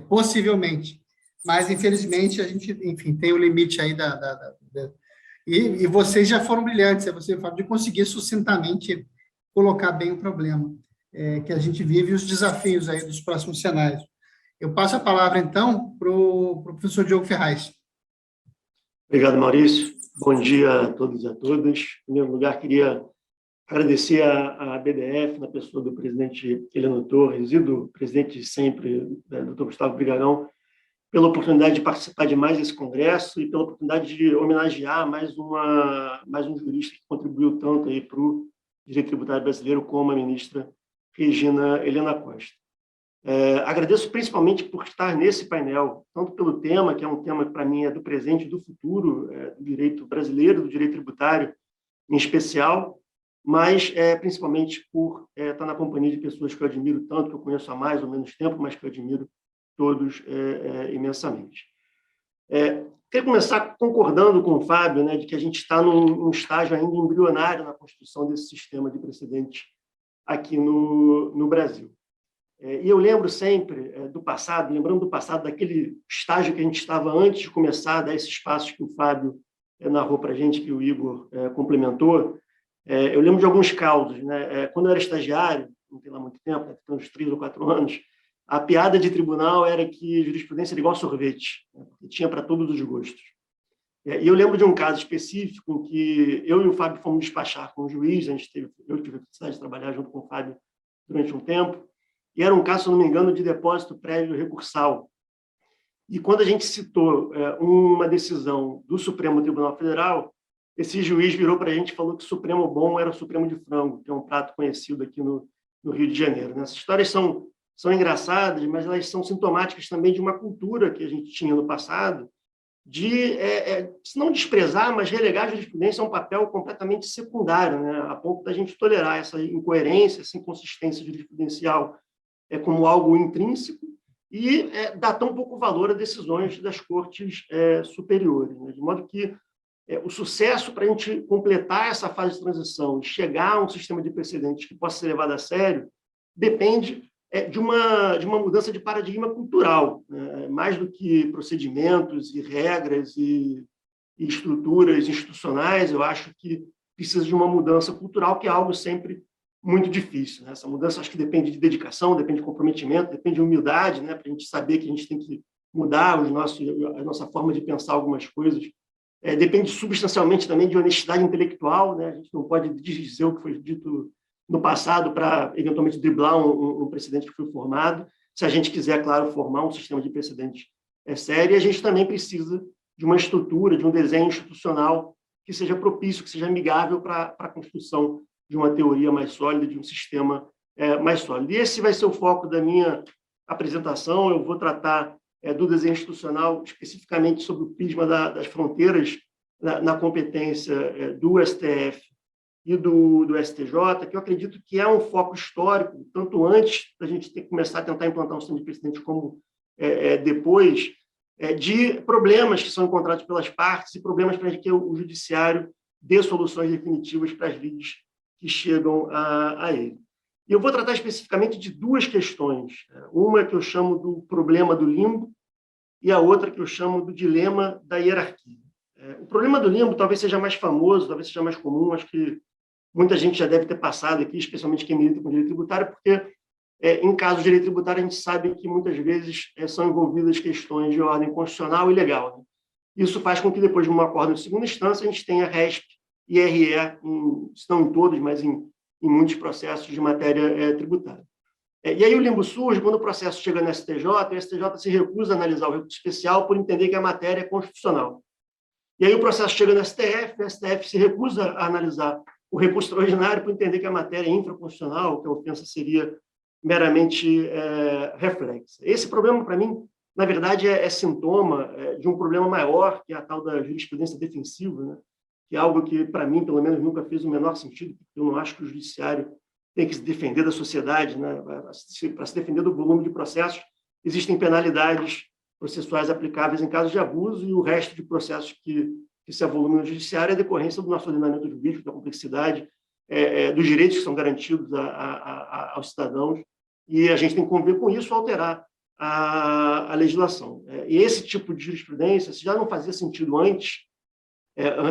possivelmente, mas, infelizmente, a gente, enfim, tem o limite aí E vocês já foram brilhantes, você fala de conseguir sucintamente colocar bem o problema. que a gente vive e os desafios aí dos próximos cenários. Eu passo a palavra, então, para o professor Diogo Ferraz. Obrigado, Maurício. Bom dia a todos e a todas. Em primeiro lugar, queria agradecer à BDF, na pessoa do presidente Heleno Torres e do presidente de sempre, Dr. Gustavo Vigarão, pela oportunidade de participar de mais esse congresso e pela oportunidade de homenagear mais um jurista que contribuiu tanto aí para o direito tributário brasileiro, como a ministra Regina Helena Costa. Agradeço principalmente por estar nesse painel, tanto pelo tema, que é um tema que, para mim, é do presente e do futuro, do direito brasileiro, do direito tributário em especial, mas principalmente por estar na companhia de pessoas que eu admiro tanto, que eu conheço há mais ou menos tempo, mas que eu admiro todos imensamente. Queria começar concordando com o Fábio, né, de que a gente está num estágio ainda embrionário na construção desse sistema de precedentes aqui no Brasil. E eu lembro sempre do passado, lembrando do passado, daquele estágio que a gente estava antes de começar a dar esses passos que o Fábio narrou para a gente, que o Igor complementou. Eu lembro de alguns causos, né? Quando eu era estagiário, não tem lá muito tempo, né, tem uns 3 ou 4 anos, a piada de tribunal era que jurisprudência era igual sorvete, né, porque tinha para todos os gostos. E eu lembro de um caso específico em que eu e o Fábio fomos despachar com o juiz, eu tive a oportunidade de trabalhar junto com o Fábio durante um tempo, e era um caso, se não me engano, de depósito prévio recursal. E quando a gente citou uma decisão do Supremo Tribunal Federal, esse juiz virou para a gente e falou que o Supremo bom era o Supremo de frango, que é um prato conhecido aqui no Rio de Janeiro. Essas histórias são engraçadas, mas elas são sintomáticas também de uma cultura que a gente tinha no passado, de, se não desprezar, mas relegar a jurisprudência a um papel completamente secundário, né? A ponto da gente tolerar essa incoerência, essa inconsistência jurisprudencial como algo intrínseco e dar tão pouco valor a decisões das cortes superiores, né? De modo que o sucesso para a gente completar essa fase de transição e chegar a um sistema de precedentes que possa ser levado a sério depende de uma mudança de paradigma cultural, né? Mais do que procedimentos e regras e estruturas institucionais. Eu acho que precisa de uma mudança cultural, que é algo sempre muito difícil, né? Essa mudança acho que depende de dedicação, depende de comprometimento, depende de humildade, né? Para a gente saber que a gente tem que mudar a nossa forma de pensar algumas coisas. Depende substancialmente também de honestidade intelectual, né? A gente não pode dizer o que foi dito no passado para, eventualmente, driblar um precedente que foi formado. Se a gente quiser, claro, formar um sistema de precedentes sério, a gente também precisa de uma estrutura, de um desenho institucional que seja propício, que seja amigável para a construção de uma teoria mais sólida, de um sistema mais sólido. E esse vai ser o foco da minha apresentação. Eu vou tratar do desenho institucional, especificamente sobre o prisma das fronteiras na competência do STF e do STJ, que eu acredito que é um foco histórico, tanto antes da gente ter que começar a tentar implantar um sistema de precedentes como depois, de problemas que são encontrados pelas partes e problemas para que o judiciário dê soluções definitivas para as lides que chegam a ele. E eu vou tratar especificamente de 2 questões. Uma que eu chamo do problema do limbo e a outra que eu chamo do dilema da hierarquia. O problema do limbo talvez seja mais famoso, talvez seja mais comum, acho que muita gente já deve ter passado aqui, especialmente quem milita com direito tributário, porque em casos de direito tributário a gente sabe que muitas vezes são envolvidas questões de ordem constitucional e legal, né? Isso faz com que depois de um acordo de segunda instância a gente tenha RESP e RE, se não em todos, mas em muitos processos de matéria tributária. E aí o limbo surge quando o processo chega no STJ, e o STJ se recusa a analisar o recurso especial por entender que a matéria é constitucional. E aí o processo chega no STF, o STF se recusa a analisar o recurso extraordinário por entender que a matéria é infraconstitucional, que a ofensa seria meramente reflexa. Esse problema, para mim, na verdade, é sintoma de um problema maior, que é a tal da jurisprudência defensiva, né? Que é algo que, para mim, pelo menos, nunca fez o menor sentido, porque eu não acho que o judiciário tem que se defender da sociedade, né? Para se defender do volume de processos, existem penalidades processuais aplicáveis em casos de abuso, e o resto de processos que se avolumam no judiciário é decorrência do nosso ordenamento jurídico, da complexidade, dos direitos que são garantidos aos cidadãos, e a gente tem que conviver com isso, alterar a legislação. E esse tipo de jurisprudência, se já não fazia sentido antes,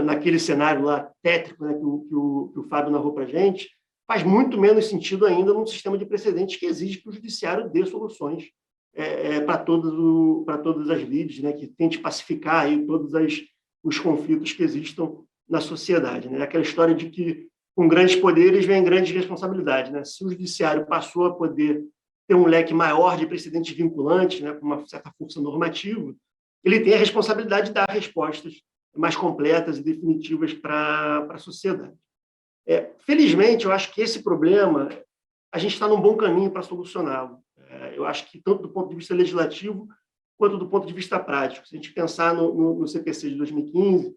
naquele cenário lá tétrico, né, que o Fábio narrou para a gente, faz muito menos sentido ainda num sistema de precedentes que exige que o judiciário dê soluções para todas as lides, né, que tente pacificar aí todos os conflitos que existam na sociedade. Né? Aquela história de que com grandes poderes vem grandes responsabilidades. Né? Se o judiciário passou a poder ter um leque maior de precedentes vinculantes, né, com uma certa força normativa, ele tem a responsabilidade de dar respostas mais completas e definitivas para a sociedade. Felizmente, eu acho que esse problema, a gente está num bom caminho para solucioná-lo. Eu acho que tanto do ponto de vista legislativo, quanto do ponto de vista prático. Se a gente pensar no CPC de 2015,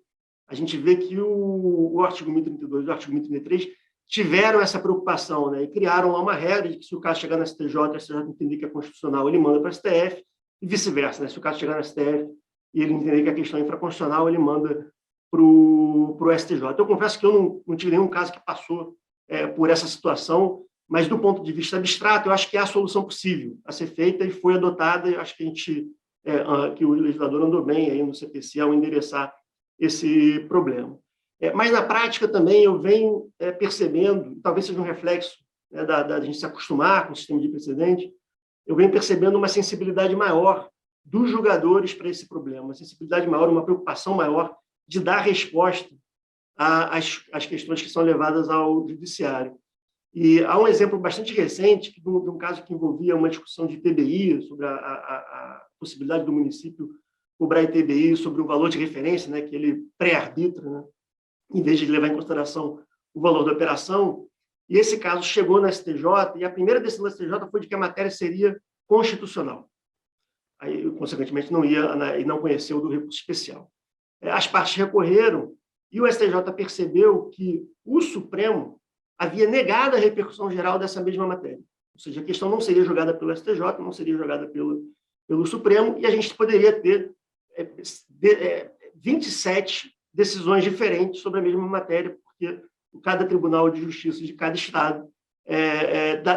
a gente vê que o artigo 1032 e o artigo 1033 tiveram essa preocupação, né, e criaram lá uma regra de que se o caso chegar na STJ, a STJ entender que é constitucional, ele manda para a STF, e vice-versa. Né? Se o caso chegar na STF e ele entender que a questão é infraconstitucional, ele manda para o STJ. Eu confesso que eu não tive nenhum caso que passou por essa situação, mas do ponto de vista abstrato, eu acho que é a solução possível a ser feita e foi adotada. Eu acho que que o legislador andou bem aí no CPC ao endereçar esse problema. Mas na prática também eu venho percebendo, talvez seja um reflexo, né, da gente se acostumar com o sistema de precedente, eu venho percebendo uma sensibilidade maior dos julgadores para esse problema, uma sensibilidade maior, uma preocupação maior de dar resposta às questões que são levadas ao judiciário. E há um exemplo bastante recente de um caso que envolvia uma discussão de ITBI, sobre a possibilidade do município cobrar ITBI sobre o valor de referência, né, que ele pré-arbitra, né, em vez de levar em consideração o valor da operação. E esse caso chegou na STJ, e a primeira decisão da STJ foi de que a matéria seria constitucional. Aí, consequentemente, não conheceu do recurso especial. As partes recorreram, e o STJ percebeu que o Supremo havia negado a repercussão geral dessa mesma matéria. Ou seja, a questão não seria julgada pelo STJ, não seria julgada pelo Supremo, e a gente poderia ter 27 decisões diferentes sobre a mesma matéria, porque cada tribunal de justiça de cada estado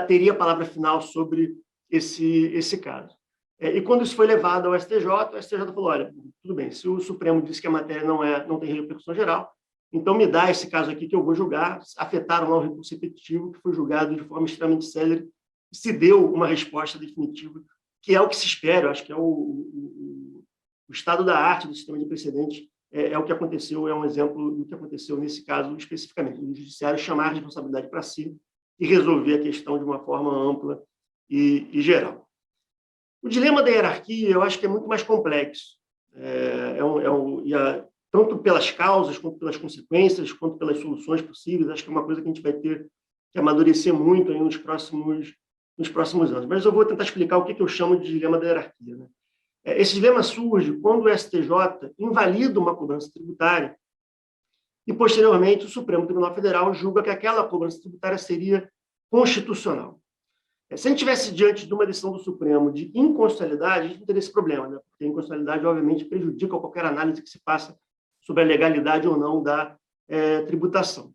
teria a palavra final sobre esse caso. E quando isso foi levado ao STJ, o STJ falou, olha, tudo bem, se o Supremo disse que a matéria não tem repercussão geral, então me dá esse caso aqui que eu vou julgar. Afetaram lá o recurso repetitivo, que foi julgado de forma extremamente célere, e se deu uma resposta definitiva, que é o que se espera. Eu acho que é o estado da arte do sistema de precedentes, é o que aconteceu, é um exemplo do que aconteceu nesse caso especificamente, o judiciário chamar a responsabilidade para si e resolver a questão de uma forma ampla e geral. O dilema da hierarquia, eu acho que é muito mais complexo, tanto pelas causas, quanto pelas consequências, quanto pelas soluções possíveis. Acho que é uma coisa que a gente vai ter que amadurecer muito aí nos próximos anos. Mas eu vou tentar explicar o que eu chamo de dilema da hierarquia. Né? Esse dilema surge quando o STJ invalida uma cobrança tributária e, posteriormente, o Supremo Tribunal Federal julga que aquela cobrança tributária seria constitucional. Se a gente estivesse diante de uma decisão do Supremo de inconstitucionalidade, a gente não teria esse problema, né? Porque a inconstitucionalidade, obviamente, prejudica qualquer análise que se faça sobre a legalidade ou não da tributação.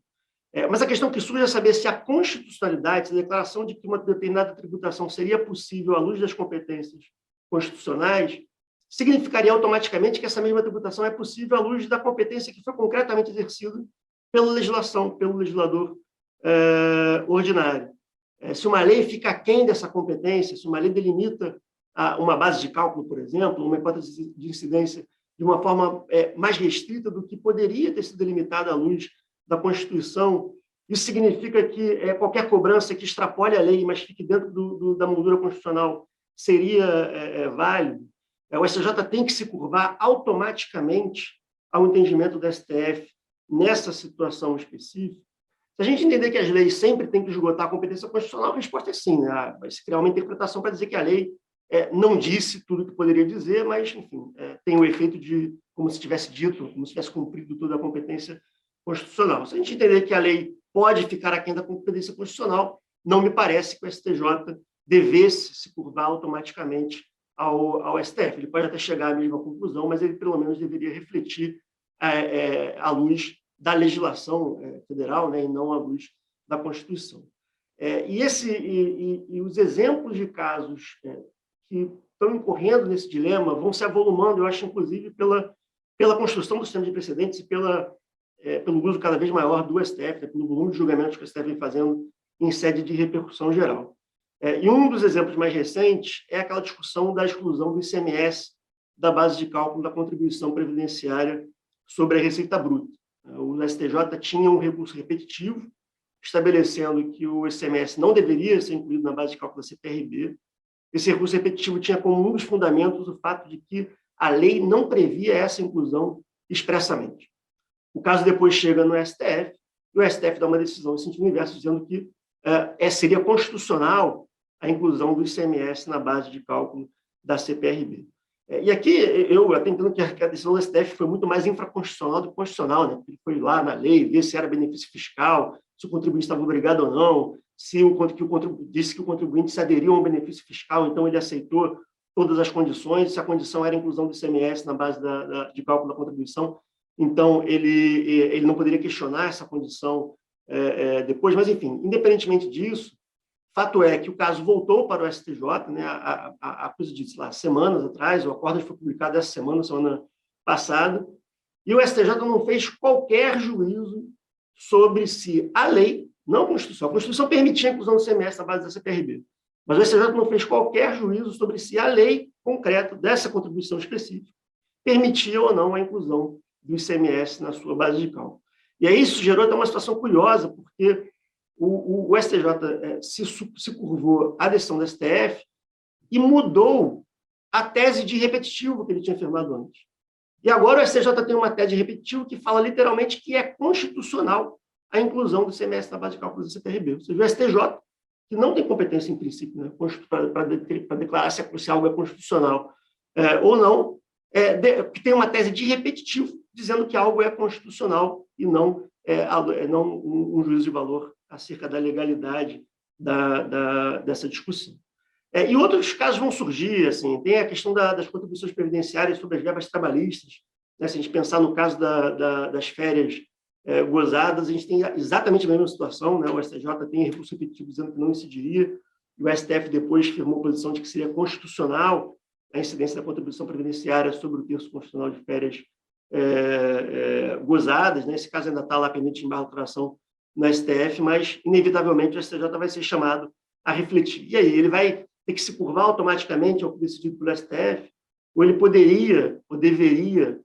Mas a questão que surge é saber se a constitucionalidade, se a declaração de que uma determinada tributação seria possível à luz das competências constitucionais, significaria automaticamente que essa mesma tributação é possível à luz da competência que foi concretamente exercida pela legislação, pelo legislador ordinário. Se uma lei fica aquém dessa competência, se uma lei delimita uma base de cálculo, por exemplo, uma hipótese de incidência de uma forma mais restrita do que poderia ter sido delimitada à luz da Constituição, isso significa que qualquer cobrança que extrapole a lei, mas fique dentro da moldura constitucional, seria válido. O STJ tem que se curvar automaticamente ao entendimento do STF nessa situação específica. Se a gente entender que as leis sempre têm que esgotar a competência constitucional, a resposta é sim. Né? Vai se criar uma interpretação para dizer que a lei não disse tudo o que poderia dizer, mas, enfim, tem o efeito de como se tivesse dito, como se tivesse cumprido toda a competência constitucional. Se a gente entender que a lei pode ficar aquém da competência constitucional, não me parece que o STJ devesse se curvar automaticamente ao STF. Ele pode até chegar à mesma conclusão, mas ele, pelo menos, deveria refletir à luz da legislação federal, né, e não à luz da Constituição. E os exemplos de casos que estão incorrendo nesse dilema vão se avolumando, eu acho, inclusive, pela construção do sistema de precedentes e pelo uso cada vez maior do STF, né, pelo volume de julgamentos que o STF vem fazendo em sede de repercussão geral. E um dos exemplos mais recentes é aquela discussão da exclusão do ICMS da base de cálculo da contribuição previdenciária sobre a receita bruta. O STJ tinha um recurso repetitivo, estabelecendo que o ICMS não deveria ser incluído na base de cálculo da CPRB. Esse recurso repetitivo tinha como um dos fundamentos o fato de que a lei não previa essa inclusão expressamente. O caso depois chega no STF, e o STF dá uma decisão em sentido inverso, dizendo que seria constitucional a inclusão do ICMS na base de cálculo da CPRB. E aqui, eu até entendo que a decisão do STF foi muito mais infraconstitucional do que constitucional, né? Ele foi lá na lei ver se era benefício fiscal, se o contribuinte estava obrigado ou não, se disse que o contribuinte se aderiu a um benefício fiscal, então ele aceitou todas as condições, se a condição era a inclusão do ICMS na base de cálculo da contribuição, então ele não poderia questionar essa condição depois, mas, enfim, independentemente disso, fato é que o caso voltou para o STJ, né, a coisa de lá, semanas atrás, o acórdão foi publicado essa semana passada, e o STJ não fez qualquer juízo sobre se a lei, não a Constituição permitia a inclusão do ICMS na base da CPRB, mas o STJ não fez qualquer juízo sobre se a lei concreta dessa contribuição específica permitia ou não a inclusão do ICMS na sua base de cálculo. E aí isso gerou até uma situação curiosa, porque o STJ se curvou à decisão do STF e mudou a tese de repetitivo que ele tinha afirmado antes. E agora o STJ tem uma tese de repetitivo que fala literalmente que é constitucional a inclusão do ICMS na base de cálculo da CPRB. Ou seja, o STJ, que não tem competência em princípio, né, para declarar se algo é constitucional ou não, que tem uma tese de repetitivo dizendo que algo é constitucional e não um juízo de valor acerca da legalidade dessa discussão. E outros casos vão surgir, assim, tem a questão das contribuições previdenciárias sobre as verbas trabalhistas, né? Se a gente pensar no caso das férias gozadas, a gente tem exatamente a mesma situação, né? O STJ tem recurso repetitivo dizendo que não incidiria, e o STF depois firmou a posição de que seria constitucional a incidência da contribuição previdenciária sobre o terço constitucional de férias gozadas, né? Esse caso ainda está lá pendente de arbitration no STF, mas, inevitavelmente, o STJ vai ser chamado a refletir. E aí, ele vai ter que se curvar automaticamente ao que decidido pelo STF, ou ele poderia, ou deveria,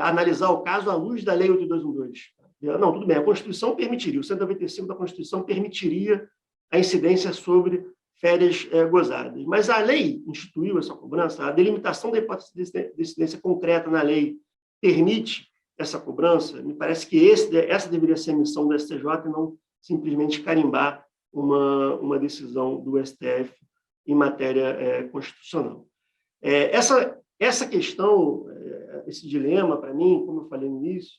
analisar o caso à luz da Lei 8212. Não, tudo bem, a Constituição permitiria, o 195 da Constituição permitiria a incidência sobre férias gozadas. Mas a lei instituiu essa cobrança, a delimitação da hipótese de incidência concreta na lei permite essa cobrança. Me parece que essa deveria ser a missão do STJ e não simplesmente carimbar uma decisão do STF em matéria constitucional. Essa questão, esse dilema, para mim, como eu falei no início,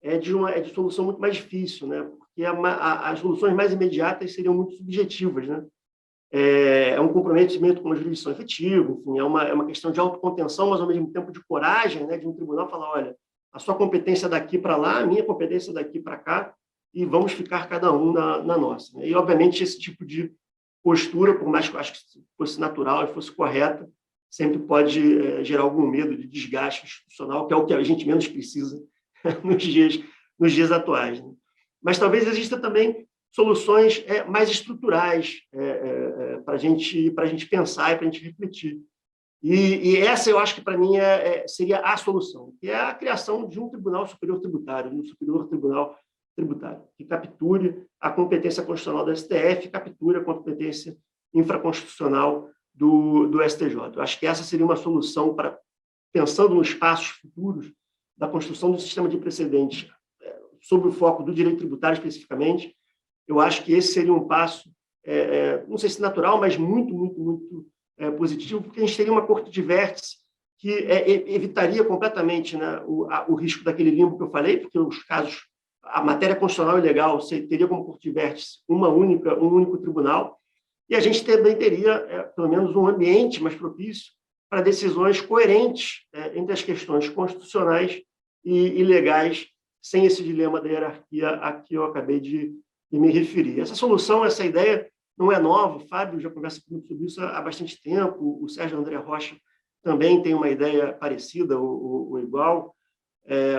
é de solução muito mais difícil, né? Porque as soluções mais imediatas seriam muito subjetivas, né? É um comprometimento com a jurisdição efetiva, enfim, é uma questão de autocontenção, mas, ao mesmo tempo, de coragem, né, de um tribunal falar, olha, a sua competência daqui para lá, a minha competência daqui para cá, e vamos ficar cada um na nossa. Né? E, obviamente, esse tipo de postura, por mais que eu acho que fosse natural e fosse correta, sempre pode gerar algum medo de desgaste institucional, que é o que a gente menos precisa nos dias atuais. Né? Mas talvez exista também soluções mais estruturais para a gente pensar e para a gente refletir. E essa, eu acho que, para mim, seria a solução, que é a criação de um Tribunal Superior Tributário, um Superior Tribunal Tributário, que capture a competência constitucional do STF, capture a competência infraconstitucional do STJ. Eu acho que essa seria uma solução para, pensando nos passos futuros da construção do sistema de precedentes sob o foco do direito tributário especificamente. Eu acho que esse seria um passo, não sei se natural, mas muito, muito, muito positivo, porque a gente teria uma corte de vértice que evitaria completamente, né, o risco daquele limbo que eu falei, porque os casos, a matéria constitucional e legal teria como corte de vértice um único tribunal, e a gente também teria, pelo menos, um ambiente mais propício para decisões coerentes entre as questões constitucionais e legais, sem esse dilema da hierarquia a que eu acabei de me referir. Essa solução, essa ideia não é nova, o Fábio já conversa comigo sobre isso há bastante tempo, o Sérgio André Rocha também tem uma ideia parecida ou igual,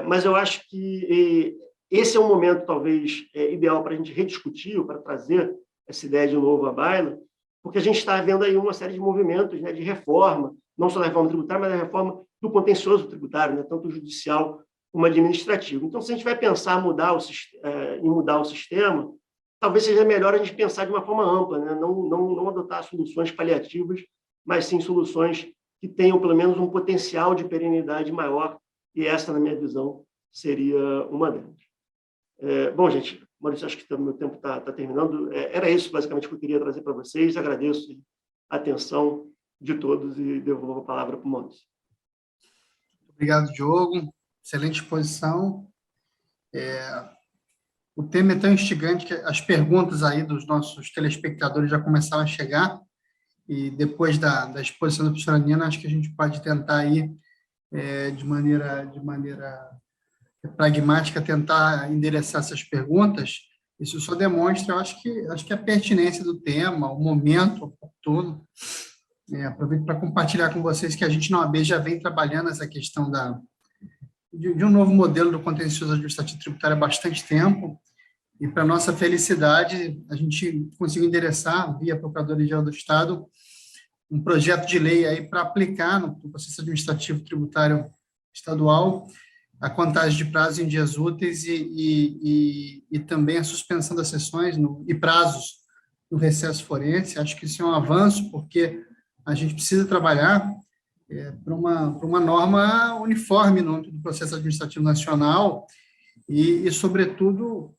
mas eu acho que esse é um momento, talvez, ideal para a gente rediscutir, ou para trazer essa ideia de novo à baila, porque a gente está vendo aí uma série de movimentos, né, de reforma, não só da reforma tributária, mas da reforma do contencioso tributário, né, tanto judicial como administrativo. Então, se a gente vai pensar em mudar o sistema, talvez seja melhor a gente pensar de uma forma ampla, né, não adotar soluções paliativas, mas sim soluções que tenham pelo menos um potencial de perenidade maior, e essa, na minha visão, seria uma delas. Bom, gente, Maurício, acho que o meu tempo está terminando. Era isso, basicamente, que eu queria trazer para vocês. Agradeço a atenção de todos e devolvo a palavra para o Maurício. Obrigado, Diogo. Excelente exposição. O tema é tão instigante que as perguntas aí dos nossos telespectadores já começaram a chegar, e depois da exposição da professora Nina, acho que a gente pode tentar aí, de maneira pragmática, tentar endereçar essas perguntas. Isso só demonstra, eu acho que a pertinência do tema, o momento oportuno. Aproveito para compartilhar com vocês que a gente na OAB já vem trabalhando essa questão de um novo modelo do contencioso administrativo tributário há bastante tempo, e, para nossa felicidade, a gente conseguiu endereçar, via Procuradoria-Geral do Estado, um projeto de lei aí para aplicar no processo administrativo tributário estadual a contagem de prazo em dias úteis e também a suspensão das sessões e prazos no recesso forense. Acho que isso é um avanço, porque a gente precisa trabalhar para uma norma uniforme no âmbito do processo administrativo nacional e sobretudo,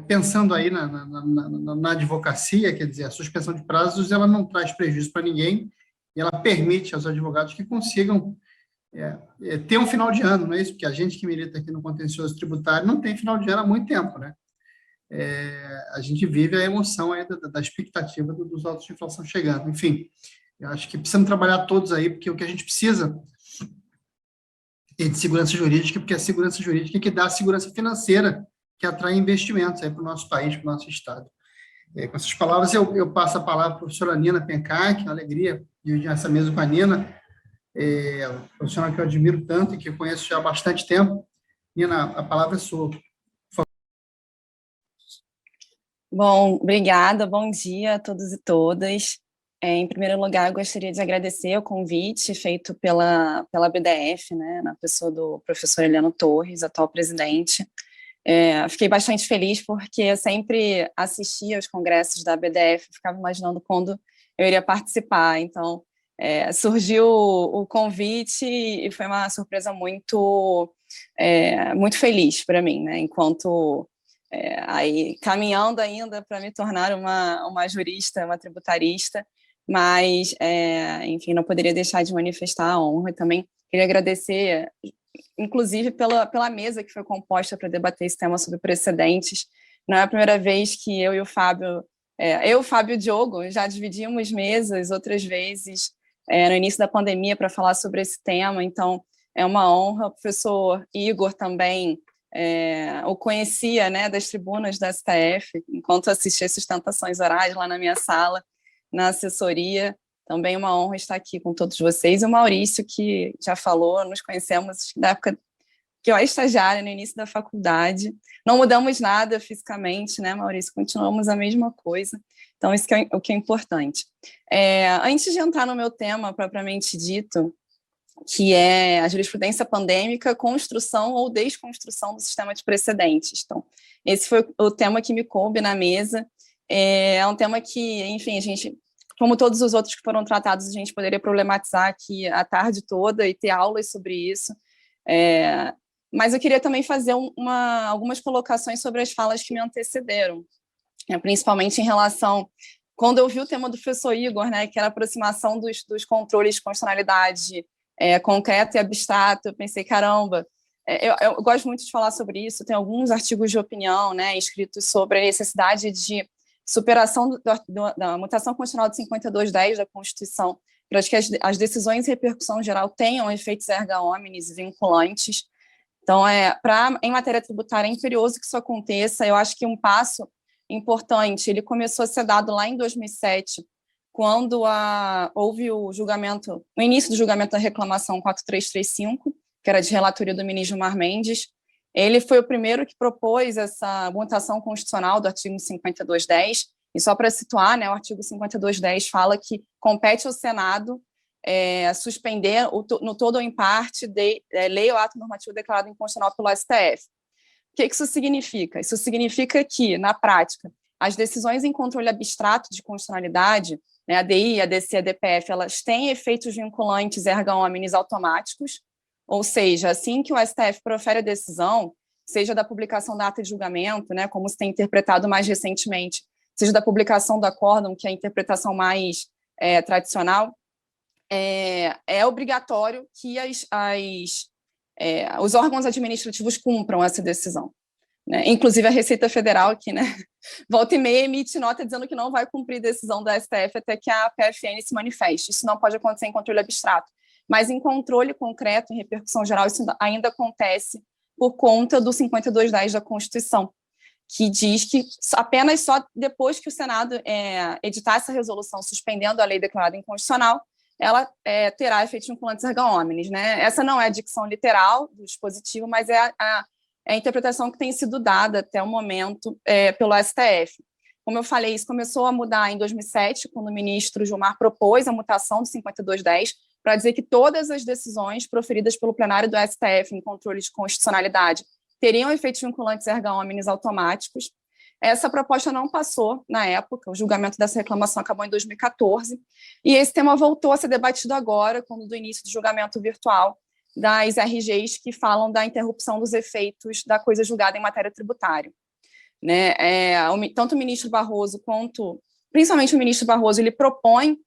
pensando aí na advocacia, quer dizer, a suspensão de prazos, ela não traz prejuízo para ninguém, e ela permite aos advogados que consigam ter um final de ano, não é isso? Porque a gente que milita aqui no contencioso tributário não tem final de ano há muito tempo, né? A gente vive a emoção aí da expectativa dos autos de inflação chegando. Enfim, eu acho que precisamos trabalhar todos aí, porque o que a gente precisa é de segurança jurídica, porque a segurança jurídica é que dá a segurança financeira, que atrai investimentos aí para o nosso país, para o nosso Estado. Com essas palavras, eu passo a palavra para a professora Nina Pencac, uma alegria dividir essa mesa com a Nina, profissional que eu admiro tanto e que eu conheço já há bastante tempo. Nina, a palavra é sua. Bom, obrigada, bom dia a todos e todas. Em primeiro lugar, eu gostaria de agradecer o convite feito pela BDF, né, na pessoa do professor Eliano Torres, atual presidente. Fiquei bastante feliz porque eu sempre assistia aos congressos da BDF, ficava imaginando quando eu iria participar. Então, surgiu o convite e foi uma surpresa muito feliz para mim, né? Enquanto aí caminhando ainda para me tornar uma jurista, uma tributarista, mas, enfim, não poderia deixar de manifestar a honra. E também queria agradecer, inclusive, pela mesa que foi composta para debater esse tema sobre precedentes. Não é a primeira vez que eu e o Fábio e o Diogo já dividimos mesas, outras vezes no início da pandemia, para falar sobre esse tema. Então, é uma honra. O professor Igor também o conhecia, né, das tribunas da STF, enquanto assistia sustentações orais lá na minha sala, na assessoria. Também uma honra estar aqui com todos vocês. E o Maurício, que já falou, nos conhecemos da época que eu era estagiária, no início da faculdade. Não mudamos nada fisicamente, né, Maurício? Continuamos a mesma coisa. Então, isso que é o que é importante. Antes de entrar no meu tema propriamente dito, que é a jurisprudência pandêmica, construção ou desconstrução do sistema de precedentes. Então, esse foi o tema que me coube na mesa. É um tema que, enfim, a gente, como todos os outros que foram tratados, a gente poderia problematizar aqui a tarde toda e ter aulas sobre isso. Mas eu queria também fazer algumas colocações sobre as falas que me antecederam, principalmente em relação... Quando eu vi o tema do professor Igor, né, que era a aproximação dos controles de constitucionalidade concreto e abstrato, eu pensei, caramba, eu gosto muito de falar sobre isso, tem alguns artigos de opinião, né, escritos sobre a necessidade de superação da mutação constitucional de 5210 da Constituição, para que as decisões de repercussão geral tenham efeitos erga omnes e vinculantes. Então, em matéria tributária, é imperioso que isso aconteça. Eu acho que um passo importante, ele começou a ser dado lá em 2007, quando houve o início do julgamento da reclamação 4335, que era de relatoria do ministro Gilmar Mendes. Ele foi o primeiro que propôs essa mutação constitucional do artigo 5210, E só para situar, né, o artigo 5210 fala que compete ao Senado suspender, no todo ou em parte, lei ou ato normativo declarado inconstitucional pelo STF. O que isso significa? Isso significa que, na prática, as decisões em controle abstrato de constitucionalidade, né, a DI, a DC, a DPF, elas têm efeitos vinculantes erga omnes automáticos, ou seja, assim que o STF profere a decisão, seja da publicação da ata de julgamento, né, como se tem interpretado mais recentemente, seja da publicação do acórdão, que é a interpretação mais tradicional, é obrigatório que os órgãos administrativos cumpram essa decisão. Né? Inclusive a Receita Federal, que, né, volta e meia emite nota dizendo que não vai cumprir decisão da STF até que a PFN se manifeste. Isso não pode acontecer em controle abstrato. Mas em controle concreto, em repercussão geral, isso ainda acontece por conta do 5210 da Constituição, que diz que apenas só depois que o Senado editar essa resolução suspendendo a lei declarada inconstitucional, ela terá efeitos vinculantes erga omnes. Né? Essa não é a dicção literal do dispositivo, mas é a interpretação que tem sido dada até o momento pelo STF. Como eu falei, isso começou a mudar em 2007, quando o ministro Gilmar propôs a mutação do 5210, para dizer que todas as decisões proferidas pelo plenário do STF em controle de constitucionalidade teriam efeitos vinculantes erga omnes automáticos. Essa proposta não passou na época, o julgamento dessa reclamação acabou em 2014, e esse tema voltou a ser debatido agora, quando do início do julgamento virtual das RGs que falam da interrupção dos efeitos da coisa julgada em matéria tributária. Né? Tanto o ministro Barroso quanto, principalmente o ministro Barroso, ele propõe,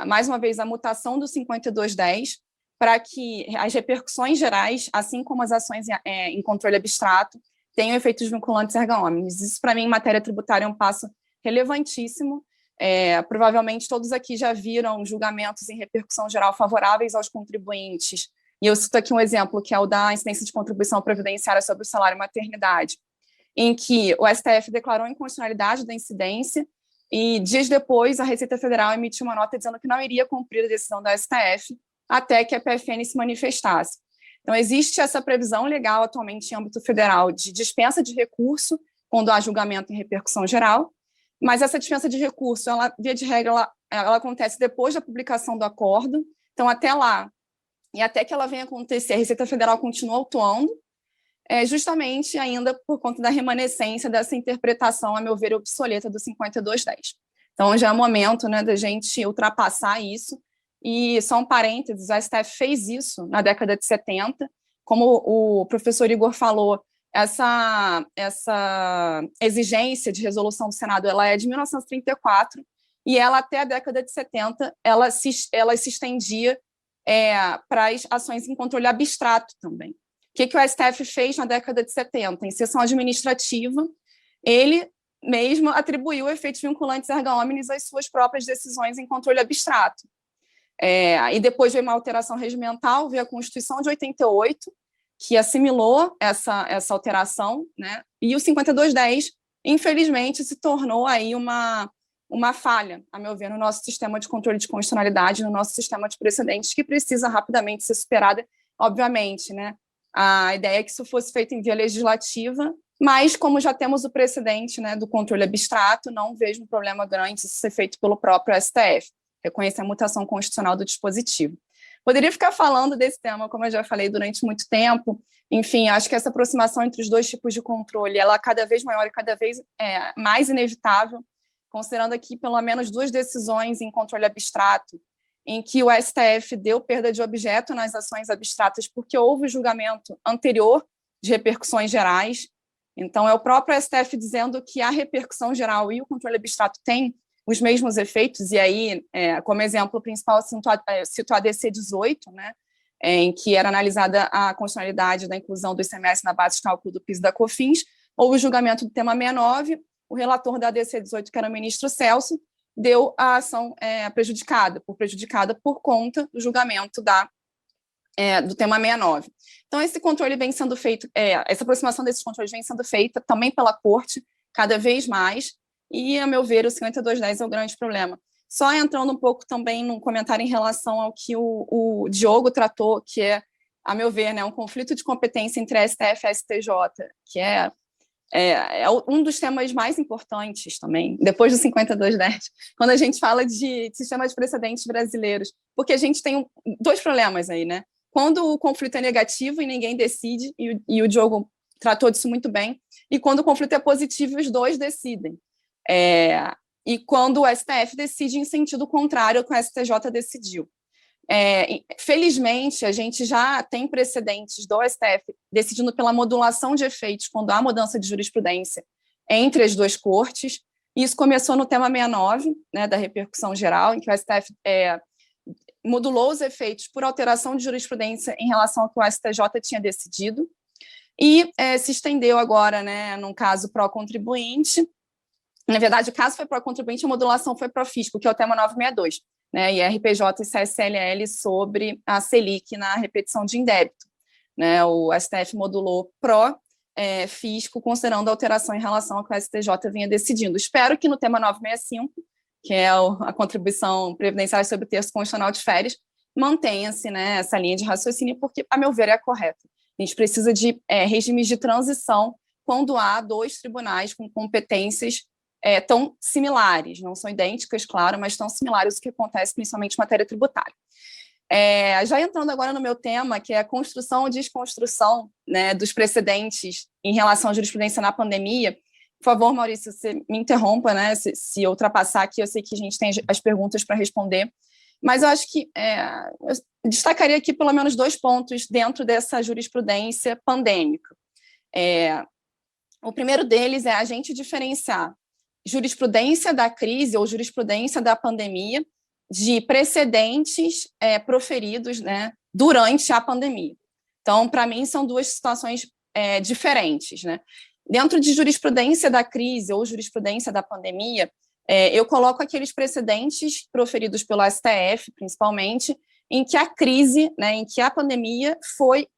mais uma vez, a mutação do 5210 para que as repercussões gerais, assim como as ações em controle abstrato, tenham efeitos vinculantes erga omnes. Isso, para mim, em matéria tributária, é um passo relevantíssimo. Provavelmente todos aqui já viram julgamentos em repercussão geral favoráveis aos contribuintes. E eu cito aqui um exemplo, que é o da incidência de contribuição previdenciária sobre o salário e maternidade, em que o STF declarou a inconstitucionalidade da incidência e, dias depois, a Receita Federal emitiu uma nota dizendo que não iria cumprir a decisão da STF até que a PFN se manifestasse. Então, existe essa previsão legal atualmente em âmbito federal de dispensa de recurso quando há julgamento em repercussão geral, mas essa dispensa de recurso, ela, via de regra, ela acontece depois da publicação do acordo. Então, até lá, e até que ela venha acontecer, a Receita Federal continua atuando, justamente ainda por conta da remanescência dessa interpretação, a meu ver, obsoleta do 5210. Então, já é o momento, né, da gente ultrapassar isso. E só um parênteses, a STF fez isso na década de 70, como o professor Igor falou, essa exigência de resolução do Senado, ela é de 1934, e ela até a década de 70, ela se estendia para as ações em controle abstrato também. O que o STF fez na década de 70? Em sessão administrativa, ele mesmo atribuiu efeitos vinculantes erga omnes às suas próprias decisões em controle abstrato. E depois veio uma alteração regimental, veio a Constituição de 88, que assimilou essa alteração, né? E o 5210, infelizmente, se tornou aí uma falha, a meu ver, no nosso sistema de controle de constitucionalidade, no nosso sistema de precedentes, que precisa rapidamente ser superada, obviamente, né? A ideia é que isso fosse feito em via legislativa, mas como já temos o precedente, né, do controle abstrato, não vejo um problema grande isso ser feito pelo próprio STF. Reconhecer a mutação constitucional do dispositivo. Poderia ficar falando desse tema, como eu já falei, durante muito tempo. Enfim, acho que essa aproximação entre os dois tipos de controle, ela é cada vez maior e cada vez mais inevitável, considerando aqui pelo menos 2 decisões em controle abstrato, em que o STF deu perda de objeto nas ações abstratas porque houve julgamento anterior de repercussões gerais. Então, é o próprio STF dizendo que a repercussão geral e o controle abstrato têm os mesmos efeitos, e aí, como exemplo principal, cito a DC 18, né, em que era analisada a constitucionalidade da inclusão do ICMS na base de cálculo do PIS e da COFINS. Houve o julgamento do tema 69, o relator da DC 18, que era o ministro Celso, deu a ação prejudicada por conta do julgamento do tema 69. Então, esse controle vem sendo feito, essa aproximação desses controles vem sendo feita também pela Corte, cada vez mais, e, a meu ver, o 5210 é o grande problema. Só entrando um pouco também num comentário em relação ao que o Diogo tratou, que é, a meu ver, né, um conflito de competência entre a STF e a STJ, que é um dos temas mais importantes também, depois do 5210, quando a gente fala de sistemas de precedentes brasileiros, porque a gente tem dois problemas aí, né? Quando o conflito é negativo e ninguém decide, e o Diogo tratou disso muito bem, e quando o conflito é positivo, os dois decidem. E quando o STF decide em sentido contrário ao que o STJ decidiu. Felizmente, a gente já tem precedentes do STF decidindo pela modulação de efeitos quando há mudança de jurisprudência entre as duas cortes. Isso começou no tema 69, né, da repercussão geral, em que o STF modulou os efeitos por alteração de jurisprudência em relação ao que o STJ tinha decidido, e se estendeu agora, né, num caso pró-contribuinte. Na verdade, o caso foi pró-contribuinte, a modulação foi pró-fisco, que é o tema 962. Né, e RPJ e CSLL sobre a Selic na repetição de indébito. Né, o STF modulou pró-fisco, considerando a alteração em relação ao que o STJ vinha decidindo. Espero que no tema 965, que é a contribuição previdenciária sobre o terço constitucional de férias, mantenha-se, né, essa linha de raciocínio, porque, a meu ver, é correta. A gente precisa de regimes de transição quando há dois tribunais com competências tão similares, não são idênticas, claro, mas tão similares, o que acontece principalmente em matéria tributária. Já entrando agora no meu tema, que é a construção ou desconstrução, né, dos precedentes em relação à jurisprudência na pandemia. Por favor, Maurício, você me interrompa, né, se eu ultrapassar aqui, eu sei que a gente tem as perguntas para responder, mas eu acho que eu destacaria aqui pelo menos 2 pontos dentro dessa jurisprudência pandêmica. O primeiro deles é a gente diferenciar jurisprudência da crise ou jurisprudência da pandemia de precedentes proferidos, né, durante a pandemia. Então, para mim, são 2 situações diferentes. Né? Dentro de jurisprudência da crise ou jurisprudência da pandemia, eu coloco aqueles precedentes proferidos pelo STF, principalmente, em que a crise, né, em que a pandemia foi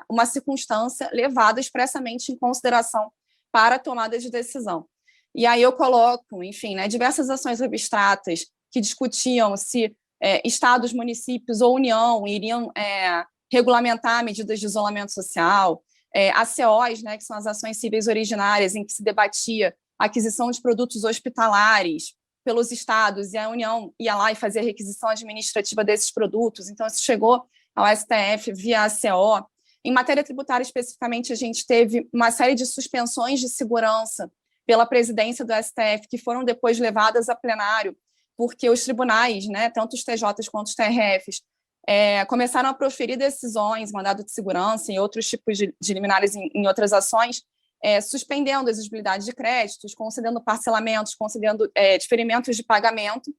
uma circunstância levada expressamente em consideração para a tomada de decisão. E aí eu coloco, enfim, né, diversas ações abstratas que discutiam se estados, municípios ou União iriam regulamentar medidas de isolamento social, ACOs, né, que são as ações cíveis originárias, em que se debatia a aquisição de produtos hospitalares pelos estados, e a União ia lá e fazia a requisição administrativa desses produtos. Então, isso chegou ao STF via ACO. Em matéria tributária, especificamente, a gente teve uma série de suspensões de segurança pela presidência do STF, que foram depois levadas a plenário, porque os tribunais, né, tanto os TJs quanto os TRFs, começaram a proferir decisões, mandado de segurança e outros tipos de liminares em outras ações, suspendendo a exigibilidade de créditos, concedendo parcelamentos, concedendo diferimentos de pagamento,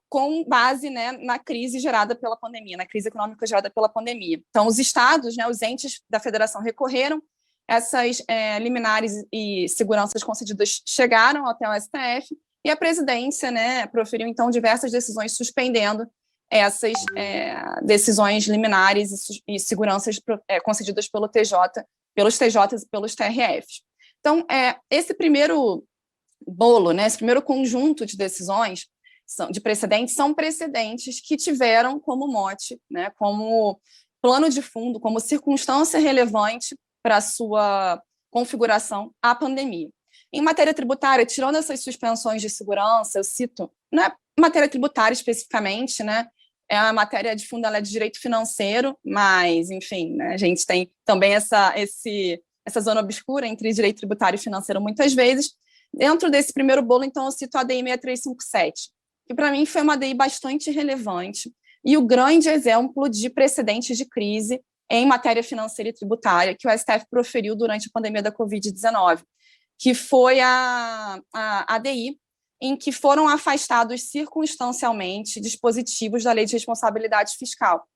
com base, né, na crise gerada pela pandemia, na crise econômica gerada pela pandemia. Então, os estados, né, os entes da federação recorreram, essas liminares e seguranças concedidas chegaram até o STF, e a presidência, né, proferiu, então, diversas decisões suspendendo essas decisões liminares e seguranças concedidas pelo TJ, pelos TJs e pelos TRFs. Então, esse primeiro bolo, né, esse primeiro conjunto de decisões, de precedentes, são precedentes que tiveram como mote, né, como plano de fundo, como circunstância relevante para a sua configuração a pandemia. Em matéria tributária, tirando essas suspensões de segurança, eu cito, não é matéria tributária especificamente, né, é a matéria de fundo, ela é de direito financeiro, mas, enfim, né, a gente tem também essa zona obscura entre direito tributário e financeiro muitas vezes. Dentro desse primeiro bolo, então, eu cito a ADI 6357, que para mim foi uma ADI bastante relevante e o grande exemplo de precedentes de crise em matéria financeira e tributária que o STF proferiu durante a pandemia da Covid-19, que foi a ADI, em que foram afastados circunstancialmente dispositivos da Lei de Responsabilidade Fiscal.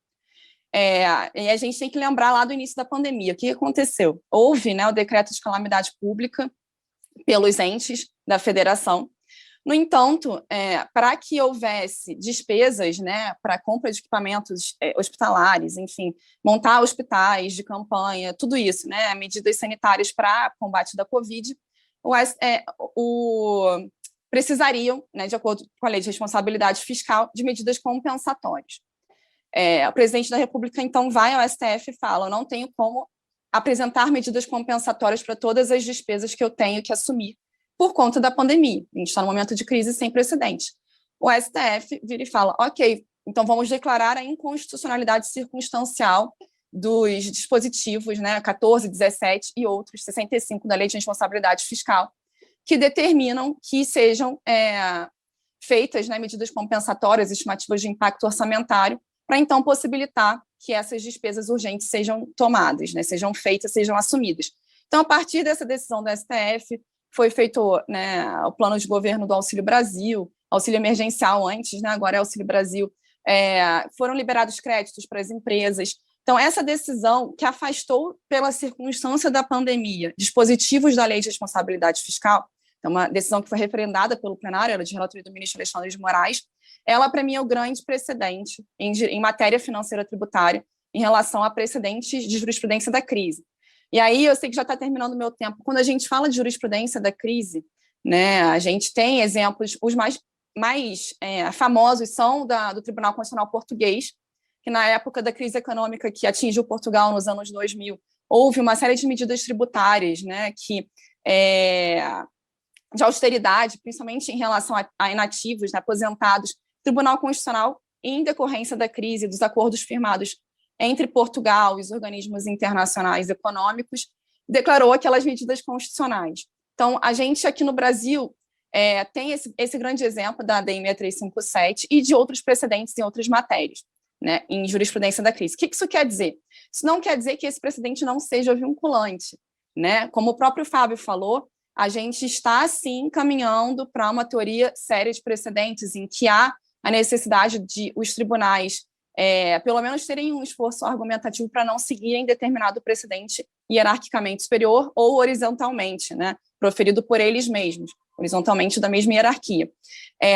E a gente tem que lembrar lá do início da pandemia, o que aconteceu? Houve, né, o decreto de calamidade pública pelos entes da federação. No entanto, para que houvesse despesas, né, para compra de equipamentos hospitalares, enfim, montar hospitais de campanha, tudo isso, né, medidas sanitárias para combate da Covid, precisariam, né, de acordo com a Lei de Responsabilidade Fiscal, de medidas compensatórias. O presidente da República, então, vai ao STF e fala: eu não tenho como apresentar medidas compensatórias para todas as despesas que eu tenho que assumir por conta da pandemia. A gente está num momento de crise sem precedentes. O STF vira e fala, ok, então vamos declarar a inconstitucionalidade circunstancial dos dispositivos, né, 14, 17 e outros, 65 da Lei de Responsabilidade Fiscal, que determinam que sejam feitas, né, medidas compensatórias, estimativas de impacto orçamentário, para então possibilitar que essas despesas urgentes sejam tomadas, né, sejam feitas, sejam assumidas. Então, a partir dessa decisão do STF, foi feito, né, o plano de governo do Auxílio Brasil, auxílio emergencial antes, né, agora é Auxílio Brasil, foram liberados créditos para as empresas. Então, essa decisão que afastou, pela circunstância da pandemia, dispositivos da Lei de Responsabilidade Fiscal, então, uma decisão que foi referendada pelo plenário, ela de relatoria do ministro Alexandre de Moraes, ela, para mim, é o grande precedente em matéria financeira tributária em relação a precedentes de jurisprudência da crise. E aí, eu sei que já está terminando o meu tempo, quando a gente fala de jurisprudência da crise, né, a gente tem exemplos, os mais famosos são do Tribunal Constitucional Português, que na época da crise econômica que atingiu Portugal nos anos 2000, houve uma série de medidas tributárias, né, de austeridade, principalmente em relação a inativos, né, aposentados. O Tribunal Constitucional, em decorrência da crise, dos acordos firmados entre Portugal e os organismos internacionais econômicos, declarou aquelas medidas constitucionais. Então, a gente aqui no Brasil tem esse grande exemplo da DEI 6357 e de outros precedentes em outras matérias, né, em jurisprudência da crise. O que isso quer dizer? Isso não quer dizer que esse precedente não seja vinculante, né? Como o próprio Fábio falou, a gente está, sim, caminhando para uma teoria séria de precedentes em que há a necessidade de os tribunais, pelo menos, terem um esforço argumentativo para não seguirem determinado precedente hierarquicamente superior ou horizontalmente, né, proferido por eles mesmos, horizontalmente da mesma hierarquia.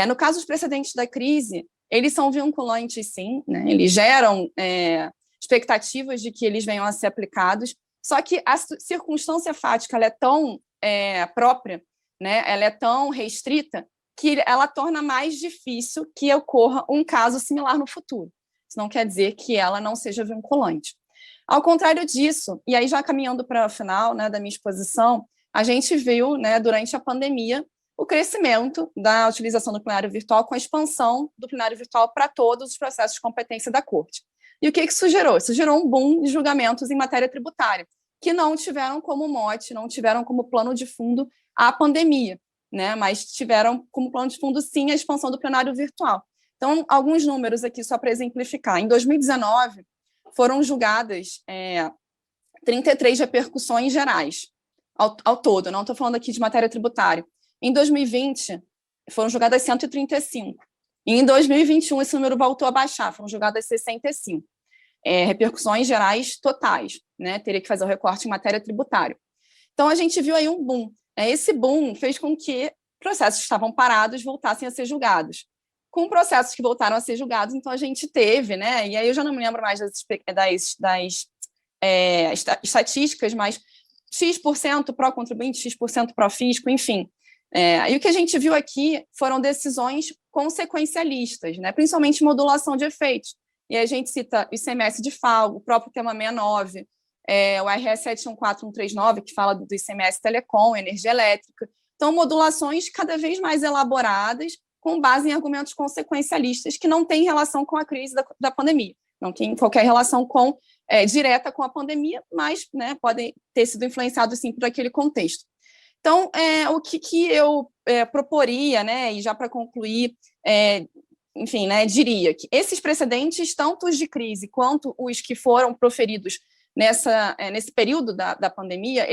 No caso dos precedentes da crise, eles são vinculantes, sim, né, eles geram expectativas de que eles venham a ser aplicados, só que a circunstância fática ela é tão própria, né, ela é tão restrita, que ela torna mais difícil que ocorra um caso similar no futuro. Isso não quer dizer que ela não seja vinculante. Ao contrário disso, e aí já caminhando para o final, né, da minha exposição, a gente viu, né, durante a pandemia, o crescimento da utilização do plenário virtual com a expansão do plenário virtual para todos os processos de competência da Corte. E o que isso gerou? Isso gerou um boom de julgamentos em matéria tributária, que não tiveram como mote, não tiveram como plano de fundo a pandemia, né? Mas tiveram como plano de fundo, sim, a expansão do plenário virtual. Então, alguns números aqui só para exemplificar. Em 2019, foram julgadas 33 repercussões gerais, ao todo, não estou falando aqui de matéria tributária. Em 2020, foram julgadas 135. E em 2021, esse número voltou a baixar, foram julgadas 65. Repercussões gerais totais, né? Teria que fazer o recorte em matéria tributária. Então, a gente viu aí um boom. Esse boom fez com que processos que estavam parados voltassem a ser julgados. Com processos que voltaram a ser julgados, então a gente teve, né? E aí eu já não me lembro mais das estatísticas, mas X% pró-contribuinte, X% pró-fisco, enfim. E o que a gente viu aqui foram decisões consequencialistas, né? Principalmente modulação de efeitos. E aí a gente cita o ICMS de FAO, o próprio tema 69, o RS 714139, que fala do ICMS Telecom, energia elétrica. Então, modulações cada vez mais elaboradas, com base em argumentos consequencialistas, que não têm relação com a crise da pandemia, não tem qualquer relação direta com a pandemia, mas, né, podem ter sido influenciados, sim, por aquele contexto. Então, o que eu proporia, né, e já para concluir, enfim, né, diria que esses precedentes, tanto os de crise quanto os que foram proferidos nesse período da pandemia,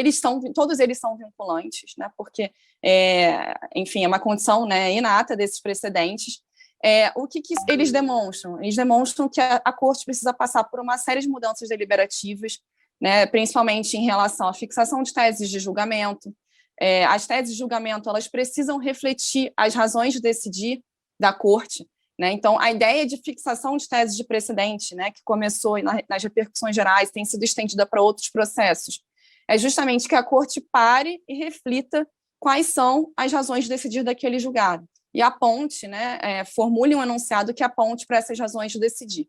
todos eles são vinculantes, né, porque, enfim, é uma condição, né, inata desses precedentes. O que eles demonstram? Eles demonstram que a Corte precisa passar por uma série de mudanças deliberativas, né, principalmente em relação à fixação de teses de julgamento. As teses de julgamento, elas precisam refletir as razões de decidir da Corte, né? Então, a ideia de fixação de teses de precedente, né, que começou nas repercussões gerais, tem sido estendida para outros processos, é justamente que a Corte pare e reflita quais são as razões de decidir daquele julgado, e aponte, né, formule um enunciado que aponte para essas razões de decidir.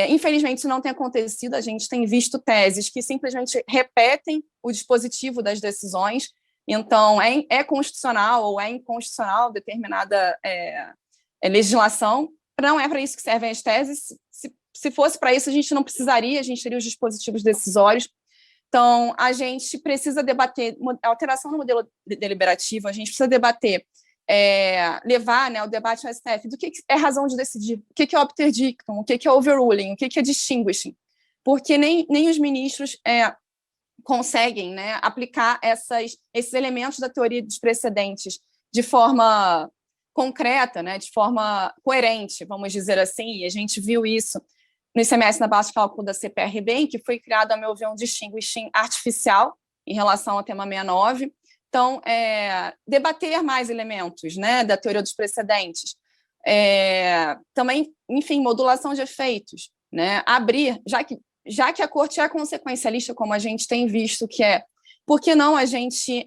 Infelizmente, isso não tem acontecido, a gente tem visto teses que simplesmente repetem o dispositivo das decisões, então é constitucional ou é inconstitucional determinada legislação, não é para isso que servem as teses, se fosse para isso a gente não precisaria, a gente teria os dispositivos decisórios. Então, a gente precisa debater alteração no modelo deliberativo, a gente precisa debater, levar, né, o debate ao STF do que é razão de decidir, o que é obter dictum, o que é overruling, o que é distinguishing, porque nem os ministros conseguem, né, aplicar esses elementos da teoria dos precedentes de forma concreta, né, de forma coerente, vamos dizer assim, e a gente viu isso no ICMS na base de cálculo da CPRB, em que foi criado, a meu ver, um distinguishing artificial em relação ao tema 69. Então, debater mais elementos, né, da teoria dos precedentes. Também, enfim, modulação de efeitos, né, abrir, já que a corte é consequencialista, como a gente tem visto que por que não a gente,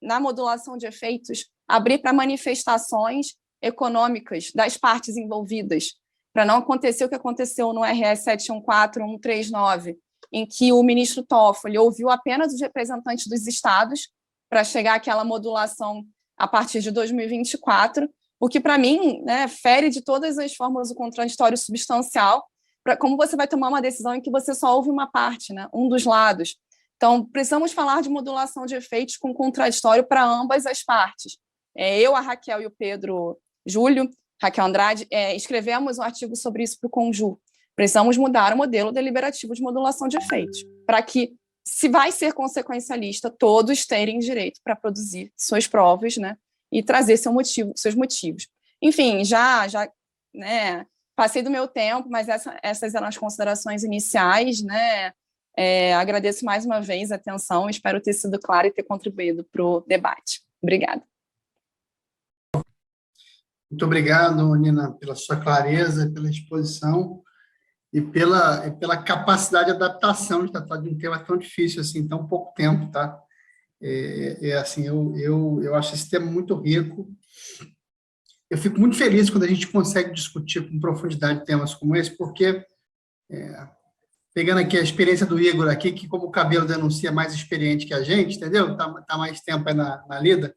na modulação de efeitos, abrir para manifestações econômicas das partes envolvidas, para não acontecer o que aconteceu no RS 714139, em que o ministro Toffoli ouviu apenas os representantes dos estados para chegar àquela modulação a partir de 2024, o que, para mim, né, fere de todas as formas o contraditório substancial, como você vai tomar uma decisão em que você só ouve uma parte, né, um dos lados. Então, precisamos falar de modulação de efeitos com contraditório para ambas as partes. Eu, a Raquel e o Pedro Júlio, Raquel Andrade, escrevemos um artigo sobre isso para o Conjur. Precisamos mudar o modelo deliberativo de modulação de efeitos, para que, se vai ser consequencialista, todos terem direito para produzir suas provas, né, e trazer seus motivos. Enfim, já né, passei do meu tempo, mas essas eram as considerações iniciais, né. Agradeço mais uma vez a atenção, espero ter sido claro e ter contribuído para o debate. Obrigada. Muito obrigado, Nina, pela sua clareza, pela exposição e pela capacidade de adaptação de tratar de um tema tão difícil, assim, em tão pouco tempo, tá? Assim, eu acho esse tema muito rico. Eu fico muito feliz quando a gente consegue discutir com profundidade temas como esse, porque, pegando aqui a experiência do Igor aqui, que como o Cabelo denuncia mais experiente que a gente, entendeu? Tá mais tempo aí na lida.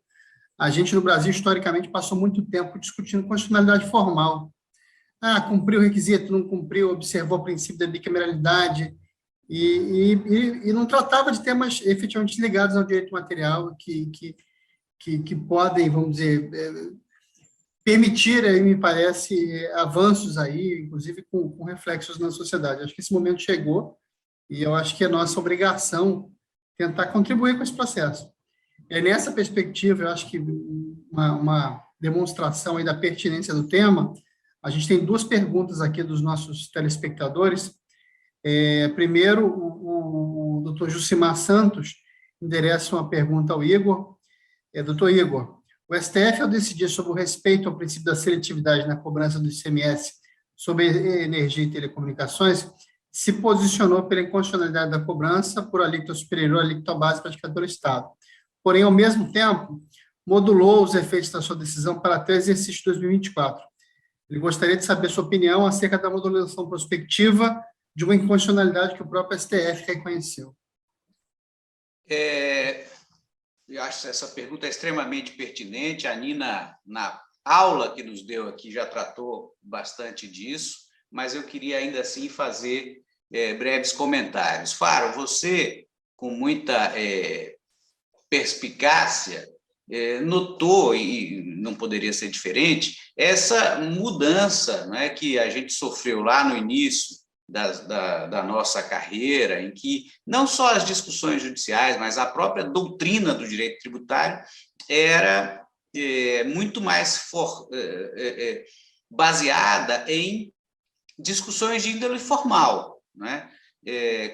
A gente, no Brasil, historicamente, passou muito tempo discutindo constitucionalidade formal. Cumpriu o requisito, não cumpriu, observou o princípio da bicameralidade e não tratava de temas efetivamente ligados ao direito material que podem, vamos dizer, permitir, aí, me parece, avanços aí, inclusive com reflexos na sociedade. Acho que esse momento chegou e eu acho que é nossa obrigação tentar contribuir com esse processo. Nessa perspectiva, eu acho que uma demonstração aí da pertinência do tema, a gente tem duas perguntas aqui dos nossos telespectadores. Primeiro, o doutor Jucimar Santos endereça uma pergunta ao Igor. Doutor Igor, o STF, ao decidir sobre o respeito ao princípio da seletividade na cobrança do ICMS sobre energia e telecomunicações, se posicionou pela inconstitucionalidade da cobrança por alíquota superior à alíquota base praticada pelo Estado. Porém, ao mesmo tempo, modulou os efeitos da sua decisão para até o exercício de 2024. Ele gostaria de saber sua opinião acerca da modulação prospectiva de uma inconstitucionalidade que o próprio STF reconheceu. Eu acho essa pergunta extremamente pertinente. A Nina, na aula que nos deu aqui, já tratou bastante disso, mas eu queria ainda assim fazer breves comentários. Faro, você, com muita perspicácia, notou, e não poderia ser diferente, essa mudança, né, que a gente sofreu lá no início da nossa carreira, em que não só as discussões judiciais, mas a própria doutrina do direito tributário era muito mais baseada em discussões de índole formal, né?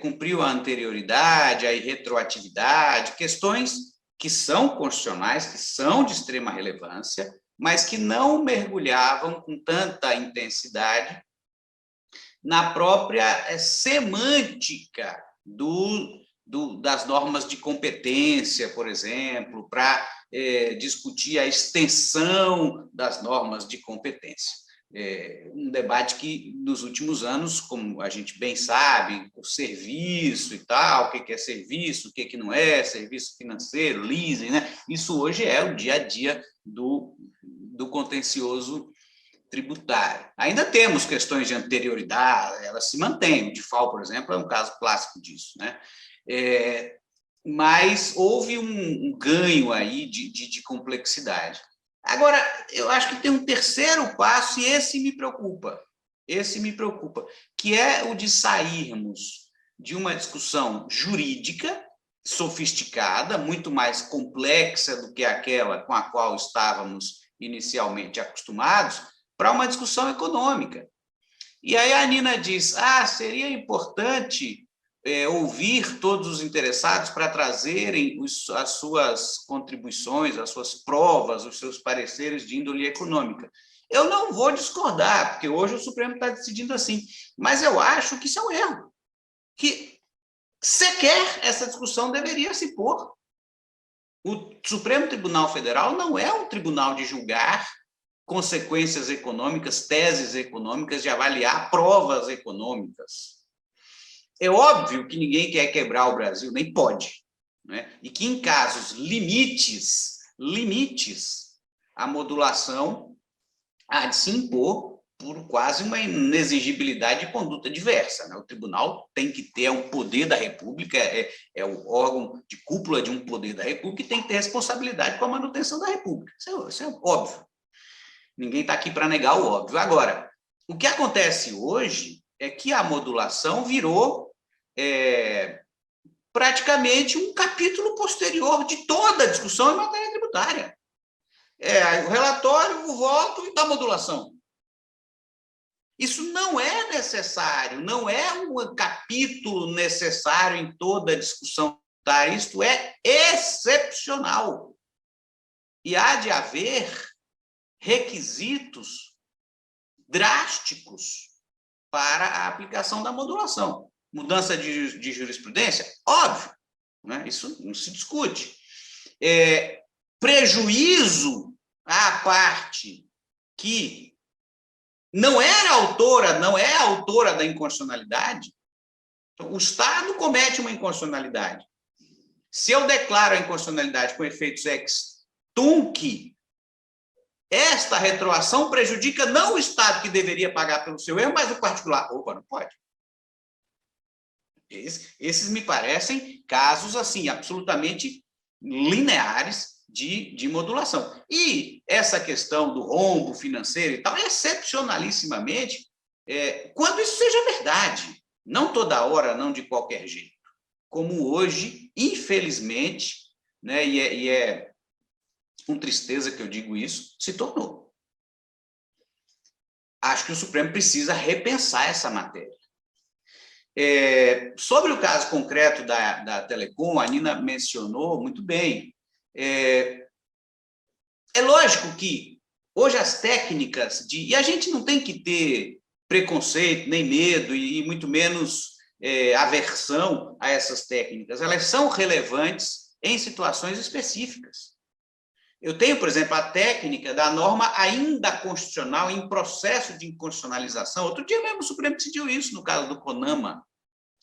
Cumpriu a anterioridade, a irretroatividade, questões que são constitucionais, que são de extrema relevância, mas que não mergulhavam com tanta intensidade na própria semântica das normas de competência, por exemplo, para discutir a extensão das normas de competência. um debate que, nos últimos anos, como a gente bem sabe, o serviço e tal, o que é serviço, o que não é, serviço financeiro, leasing, né? Isso hoje é o dia a dia do contencioso tributário. Ainda temos questões de anterioridade, elas se mantêm. O DIFAL, por exemplo, é um caso clássico disso, né? Mas houve um ganho aí de complexidade. Agora, eu acho que tem um terceiro passo, e esse me preocupa, que é o de sairmos de uma discussão jurídica sofisticada, muito mais complexa do que aquela com a qual estávamos inicialmente acostumados, para uma discussão econômica. E aí a Nina diz, seria importante ouvir todos os interessados para trazerem as suas contribuições, as suas provas, os seus pareceres de índole econômica. Eu não vou discordar, porque hoje o Supremo está decidindo assim, mas eu acho que isso é um erro, que sequer essa discussão deveria se pôr. O Supremo Tribunal Federal não é um tribunal de julgar consequências econômicas, teses econômicas, de avaliar provas econômicas. É óbvio que ninguém quer quebrar o Brasil, nem pode, né? E que em casos limites, a modulação há de se impor por quase uma inexigibilidade de conduta diversa, né? O tribunal tem que ter um poder da República, é o órgão de cúpula de um poder da República, e tem que ter responsabilidade com a manutenção da República. Isso é óbvio. Ninguém está aqui para negar o óbvio. Agora, o que acontece hoje é que a modulação virou praticamente um capítulo posterior de toda a discussão em matéria tributária. O relatório, o voto e da modulação. Isso não é necessário, não é um capítulo necessário em toda a discussão tributária, isto é excepcional. E há de haver requisitos drásticos para a aplicação da modulação. Mudança de jurisprudência? Óbvio, né? Isso não se discute. Prejuízo à parte que não é autora da inconstitucionalidade. Então, o Estado comete uma inconstitucionalidade. Se eu declaro a inconstitucionalidade com efeitos ex tunc, esta retroação prejudica não o Estado, que deveria pagar pelo seu erro, mas o particular. Opa, não pode. Esses me parecem casos assim absolutamente lineares de modulação. E essa questão do rombo financeiro e tal, excepcionalissimamente, quando isso seja verdade, não toda hora, não de qualquer jeito, como hoje, infelizmente, né, e é com tristeza que eu digo isso, se tornou. Acho que o Supremo precisa repensar essa matéria. Sobre o caso concreto da Telecom, a Nina mencionou muito bem. É lógico que hoje as técnicas e a gente não tem que ter preconceito, nem medo, e muito menos aversão a essas técnicas. Elas são relevantes em situações específicas. Eu tenho, por exemplo, a técnica da norma ainda constitucional em processo de inconstitucionalização. Outro dia mesmo o Supremo decidiu isso, no caso do CONAMA.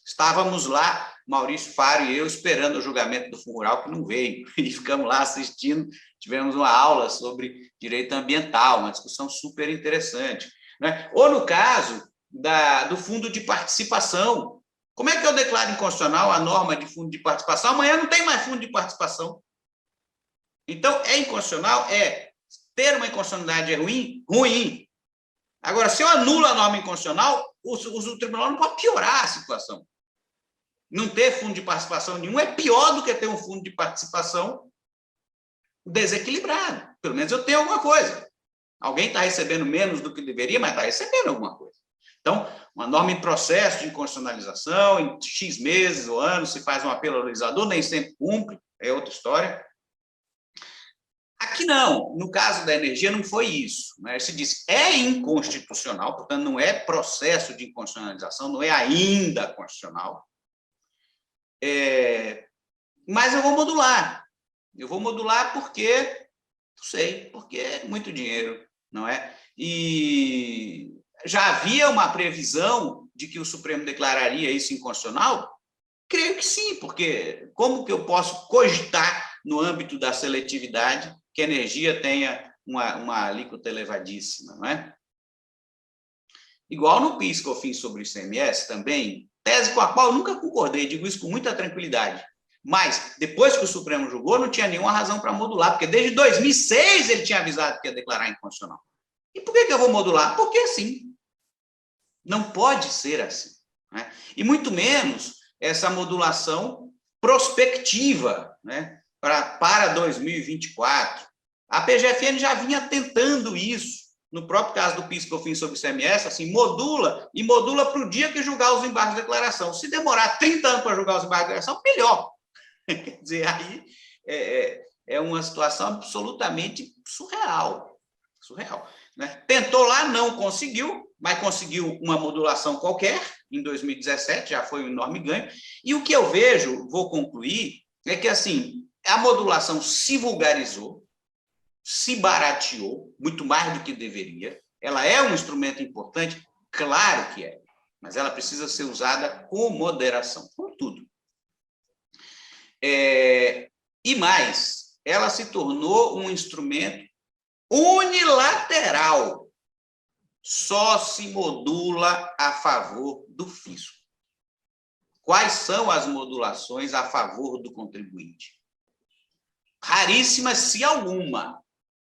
Estávamos lá, Maurício Faro e eu, esperando o julgamento do Fundo Rural, que não veio, e ficamos lá assistindo, tivemos uma aula sobre direito ambiental, uma discussão super interessante, né? Ou no caso do fundo de participação. Como é que eu declaro inconstitucional a norma de fundo de participação? Amanhã não tem mais fundo de participação. Então, é inconstitucional? Ter uma inconstitucionalidade é ruim? Ruim. Agora, se eu anulo a norma inconstitucional, o tribunal não pode piorar a situação. Não ter fundo de participação nenhum é pior do que ter um fundo de participação desequilibrado. Pelo menos eu tenho alguma coisa. Alguém está recebendo menos do que deveria, mas está recebendo alguma coisa. Então, uma norma em processo de inconstitucionalização, em X meses ou anos, se faz um apelo ao legislador, nem sempre cumpre, é outra história. Aqui não, no caso da energia não foi isso, né? Se diz inconstitucional, portanto não é processo de inconstitucionalização, não é ainda constitucional. Mas eu vou modular porque, não sei, porque é muito dinheiro, não é? E já havia uma previsão de que o Supremo declararia isso inconstitucional? Creio que sim, porque como que eu posso cogitar, no âmbito da seletividade, que a energia tenha uma alíquota elevadíssima, não é? Igual no PIS, COFINS sobre o ICMS também, tese com a qual eu nunca concordei, digo isso com muita tranquilidade. Mas, depois que o Supremo julgou, não tinha nenhuma razão para modular, porque desde 2006 ele tinha avisado que ia declarar inconstitucional. E por que eu vou modular? Porque sim. Não pode ser assim, né? E muito menos essa modulação prospectiva, né, para 2024. A PGFN já vinha tentando isso. No próprio caso do PIS, COFINS sobre o ICMS, assim, modula para o dia que julgar os embargos de declaração. Se demorar 30 anos para julgar os embargos de declaração, melhor. Quer dizer, aí é uma situação absolutamente surreal. Surreal, né? Tentou lá, não conseguiu, mas conseguiu uma modulação qualquer, em 2017, já foi um enorme ganho. E o que eu vejo, vou concluir, é que, assim, a modulação se vulgarizou, se barateou, muito mais do que deveria. Ela é um instrumento importante, claro que é, mas ela precisa ser usada com moderação, como tudo. E mais, ela se tornou um instrumento unilateral. Só se modula a favor do fisco. Quais são as modulações a favor do contribuinte? Raríssimas, se alguma.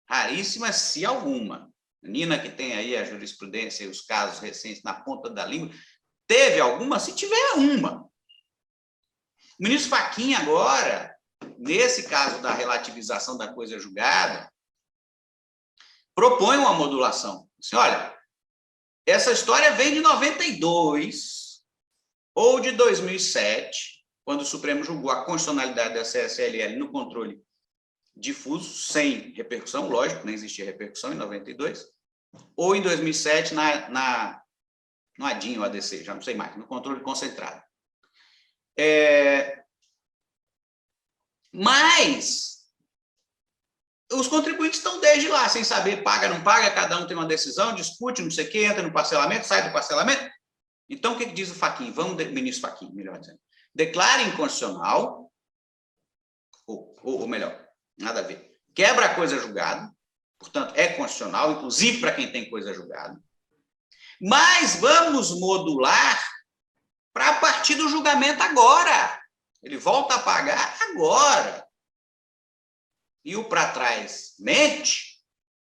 Raríssimas, se alguma. Nina, que tem aí a jurisprudência e os casos recentes na ponta da língua, teve alguma? Se tiver uma. O ministro Fachin agora, nesse caso da relativização da coisa julgada, propõe uma modulação. Assim, olha, essa história vem de 92 ou de 2007, quando o Supremo julgou a constitucionalidade da CSLL no controle difuso, sem repercussão, lógico, nem existia repercussão em 92, ou em 2007 no ADIM, ou ADC, já não sei mais, no controle concentrado. Mas os contribuintes estão desde lá, sem saber, paga, não paga, cada um tem uma decisão, discute, não sei o quê, entra no parcelamento, sai do parcelamento. Então, o que diz o Fachin? Ministro Fachin, melhor dizendo. Declara inconstitucional, ou melhor, nada a ver. Quebra a coisa julgada, portanto, é constitucional, inclusive para quem tem coisa julgada. Mas vamos modular para a partir do julgamento agora. Ele volta a pagar agora. E o para trás mente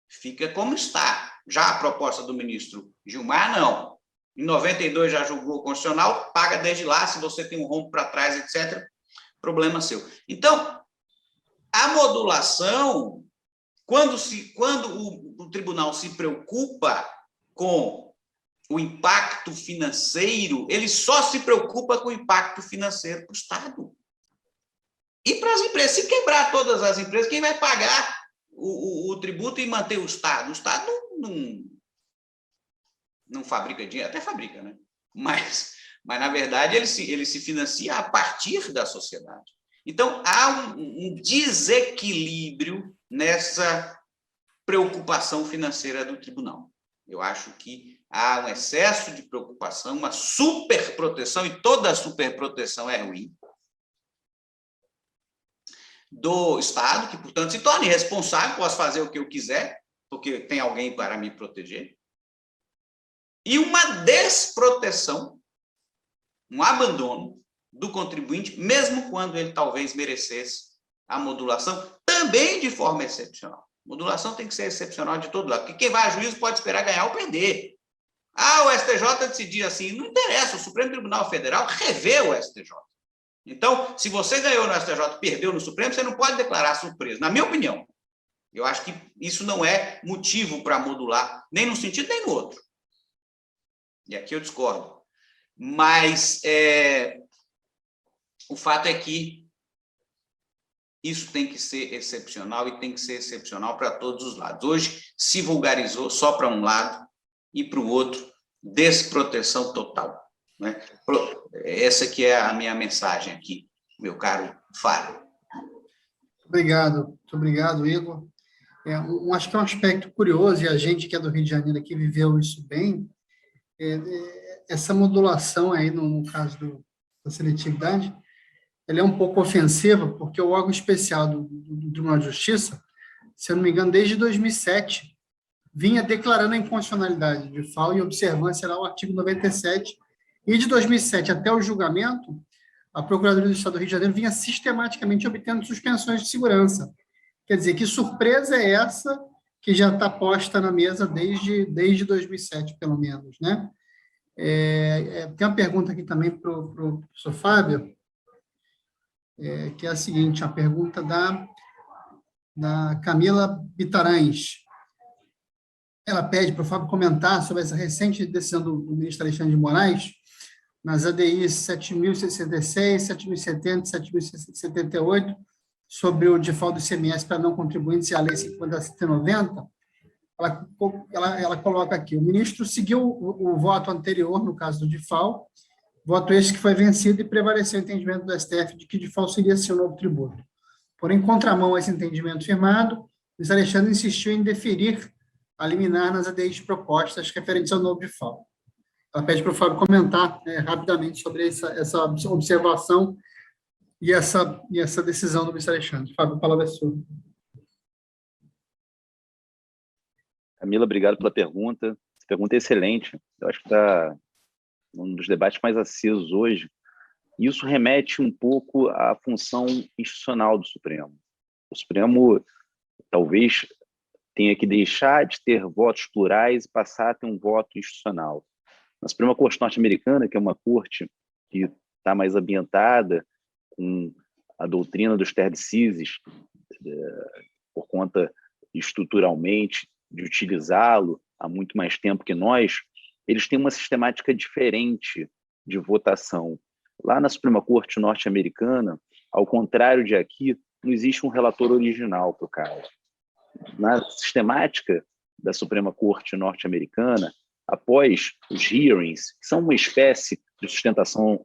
fica como está. Já a proposta do ministro Gilmar, não. Em 92 já julgou o constitucional, paga desde lá, se você tem um rombo para trás, etc., problema seu. Então, a modulação, quando o tribunal se preocupa com o impacto financeiro, ele só se preocupa com o impacto financeiro para o Estado. E para as empresas, se quebrar todas as empresas, quem vai pagar o tributo e manter o Estado? O Estado não fabrica dinheiro, até fabrica, né? Mas na verdade, ele se financia a partir da sociedade. Então, há um desequilíbrio nessa preocupação financeira do tribunal. Eu acho que há um excesso de preocupação, uma superproteção, e toda superproteção é ruim, do Estado, que, portanto, se torne responsável, posso fazer o que eu quiser, porque tem alguém para me proteger, e uma desproteção, um abandono do contribuinte, mesmo quando ele talvez merecesse a modulação, também de forma excepcional. Modulação tem que ser excepcional de todo lado, porque quem vai a juízo pode esperar ganhar ou perder. O STJ decidir assim, não interessa, o Supremo Tribunal Federal revê o STJ. Então, se você ganhou no STJ e perdeu no Supremo, você não pode declarar surpresa, na minha opinião. Eu acho que isso não é motivo para modular, nem num sentido, nem no outro. E aqui eu discordo. Mas o fato é que isso tem que ser excepcional e tem que ser excepcional para todos os lados. Hoje se vulgarizou só para um lado e para o outro desproteção total, né? Essa que é a minha mensagem aqui, meu caro Fábio. Muito obrigado, Igor. Acho que é um aspecto curioso, e a gente que é do Rio de Janeiro aqui viveu isso bem, essa modulação aí, no caso da seletividade, ela é um pouco ofensiva, porque o órgão especial do Tribunal de Justiça, se eu não me engano, desde 2007, vinha declarando a inconstitucionalidade de FAO e observância lá o artigo 97, e de 2007 até o julgamento, a Procuradoria do Estado do Rio de Janeiro vinha sistematicamente obtendo suspensões de segurança. Quer dizer, que surpresa é essa que já está posta na mesa desde 2007, pelo menos, né? Tem uma pergunta aqui também para o professor Fábio, que é a seguinte, a pergunta da Camila Bitarães. Ela pede para o Fábio comentar sobre essa recente decisão do ministro Alexandre de Moraes, nas ADIs 7.066, 7.070 e 7.078, sobre o default do ICMS para não contribuintes e a Lei 50.190, ela coloca aqui, o ministro seguiu o voto anterior, no caso do default, voto esse que foi vencido e prevaleceu o entendimento do STF de que default seria sim o novo tributo. Porém, em contramão a esse entendimento firmado, o ministro Alexandre insistiu em deferir a liminar nas ADIs propostas referentes ao novo default. Ela pede para o Fábio comentar rapidamente sobre essa observação e essa decisão do ministro Alexandre. Fábio, a palavra é sua. Camila, obrigado pela pergunta. Essa pergunta é excelente. Eu acho que está um dos debates mais acesos hoje. Isso remete um pouco à função institucional do Supremo. O Supremo talvez tenha que deixar de ter votos plurais e passar a ter um voto institucional. Na Suprema Corte norte-americana, que é uma corte que está mais ambientada com a doutrina dos stare decisis, por conta estruturalmente de utilizá-lo há muito mais tempo que nós, eles têm uma sistemática diferente de votação. Lá na Suprema Corte norte-americana, ao contrário de aqui, não existe um relator original para o caso. Na sistemática da Suprema Corte norte-americana, após os hearings, que são uma espécie de sustentações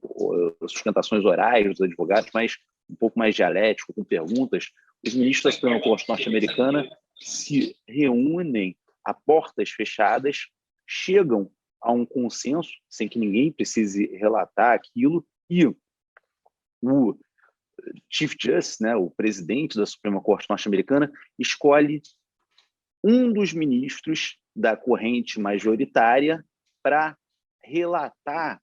orais dos advogados, mas um pouco mais dialético, com perguntas, os ministros da Suprema Corte norte-americana se reúnem a portas fechadas, chegam a um consenso, sem que ninguém precise relatar aquilo, e o Chief Justice, né, o presidente da Suprema Corte norte-americana, escolhe um dos ministros da corrente majoritária para relatar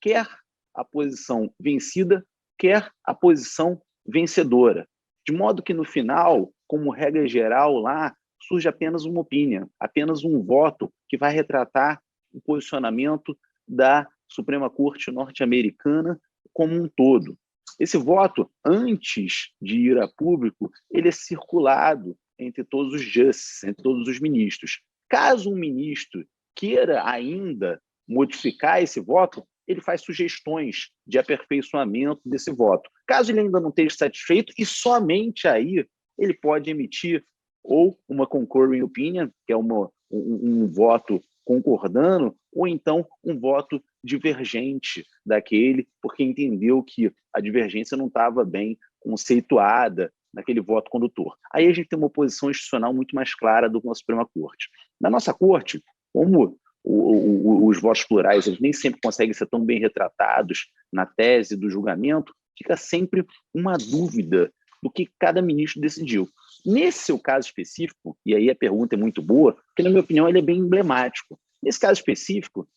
quer a posição vencida, quer a posição vencedora. De modo que, no final, como regra geral lá, surge apenas uma opinião, apenas um voto que vai retratar o posicionamento da Suprema Corte norte-americana como um todo. Esse voto, antes de ir a público, ele é circulado entre todos os justices, entre todos os ministros. Caso um ministro queira ainda modificar esse voto, ele faz sugestões de aperfeiçoamento desse voto. Caso ele ainda não esteja satisfeito, e somente aí ele pode emitir ou uma concurring opinion, que é um voto concordando, ou então um voto divergente daquele, porque entendeu que a divergência não estava bem conceituada naquele voto condutor. Aí a gente tem uma posição institucional muito mais clara do que a Suprema Corte. Na nossa Corte, como os votos plurais eles nem sempre conseguem ser tão bem retratados na tese do julgamento, fica sempre uma dúvida do que cada ministro decidiu. Nesse seu caso específico, e aí a pergunta é muito boa, porque na minha opinião ele é bem emblemático. Nesse caso específico,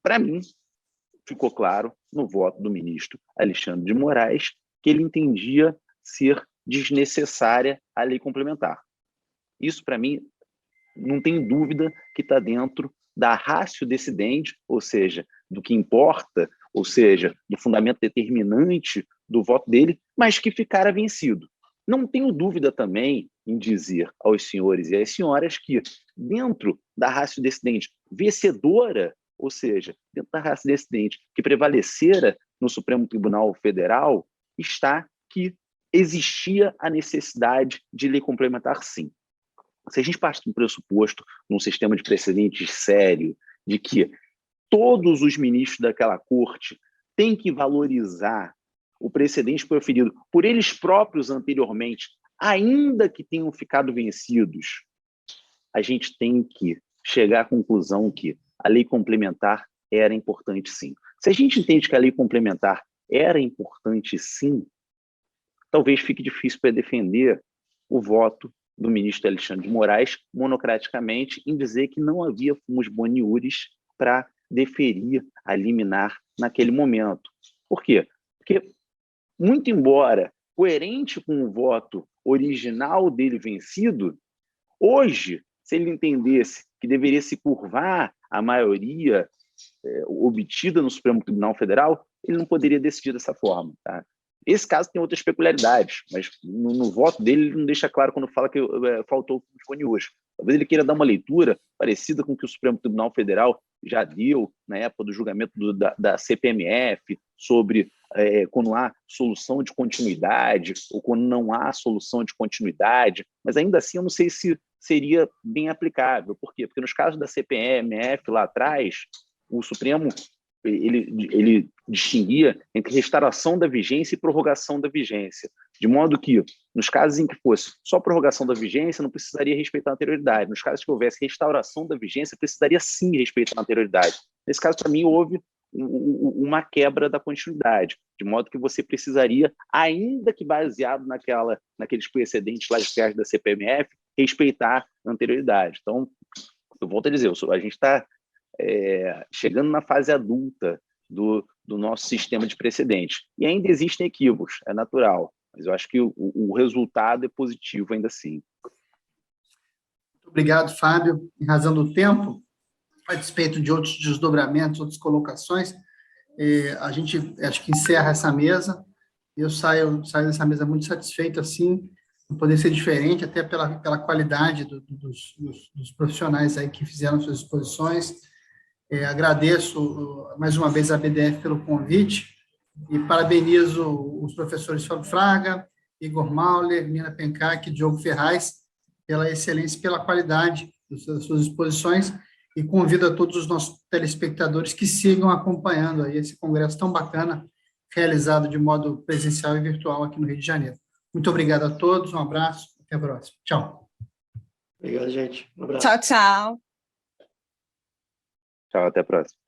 para mim, ficou claro no voto do ministro Alexandre de Moraes que ele entendia ser desnecessária a lei complementar. Isso, para mim, não tem dúvida que está dentro da ratio decidente, ou seja, do que importa, ou seja, do fundamento determinante do voto dele, mas que ficara vencido. Não tenho dúvida também em dizer aos senhores e às senhoras que, dentro da ratio decidente vencedora, ou seja, dentro da ratio decidente que prevalecera no Supremo Tribunal Federal, está que existia a necessidade de lei complementar, sim. Se a gente parte do pressuposto, num sistema de precedentes sério, de que todos os ministros daquela corte têm que valorizar o precedente proferido por eles próprios anteriormente, ainda que tenham ficado vencidos a gente tem que chegar à conclusão que a lei complementar era importante, sim. Se a gente entende que a lei complementar era importante, sim, talvez fique difícil para defender o voto do ministro Alexandre de Moraes, monocraticamente, em dizer que não havia fumus boniuris para deferir a liminar naquele momento. Por quê? Porque, muito embora coerente com o voto original dele vencido, hoje, se ele entendesse que deveria se curvar a maioria obtida no Supremo Tribunal Federal, ele não poderia decidir dessa forma. Tá? Esse caso tem outras peculiaridades, mas no voto dele ele não deixa claro quando fala que faltou fumus boniuris. Talvez ele queira dar uma leitura parecida com o que o Supremo Tribunal Federal já deu na época do julgamento da CPMF sobre quando há solução de continuidade ou quando não há solução de continuidade, mas ainda assim eu não sei se seria bem aplicável. Por quê? Porque nos casos da CPMF lá atrás, o Supremo ele distinguia entre restauração da vigência e prorrogação da vigência, de modo que, nos casos em que fosse só prorrogação da vigência, não precisaria respeitar a anterioridade. Nos casos que houvesse restauração da vigência, precisaria sim respeitar a anterioridade. Nesse caso, para mim, houve uma quebra da continuidade, de modo que você precisaria, ainda que baseado naqueles precedentes lá de da CPMF, respeitar a anterioridade. Então, eu volto a dizer, a gente está chegando na fase adulta do nosso sistema de precedentes. E ainda existem equívocos, é natural, mas eu acho que o resultado é positivo ainda assim. Muito obrigado, Fábio. Em razão do tempo, a despeito de outros desdobramentos, outras colocações, a gente acho que encerra essa mesa. Eu saio dessa mesa muito satisfeito, assim, não poder ser diferente, até pela qualidade dos profissionais aí que fizeram suas exposições. Agradeço mais uma vez a BDF pelo convite e parabenizo os professores Fábio Fraga, Igor Mauler, Nina Pencac e Diogo Ferraz pela excelência e pela qualidade das suas exposições e convido a todos os nossos telespectadores que sigam acompanhando aí esse congresso tão bacana realizado de modo presencial e virtual aqui no Rio de Janeiro. Muito obrigado a todos, um abraço, até a próxima. Tchau. Obrigado, gente. Um abraço. Tchau, tchau. Tchau, até a próxima.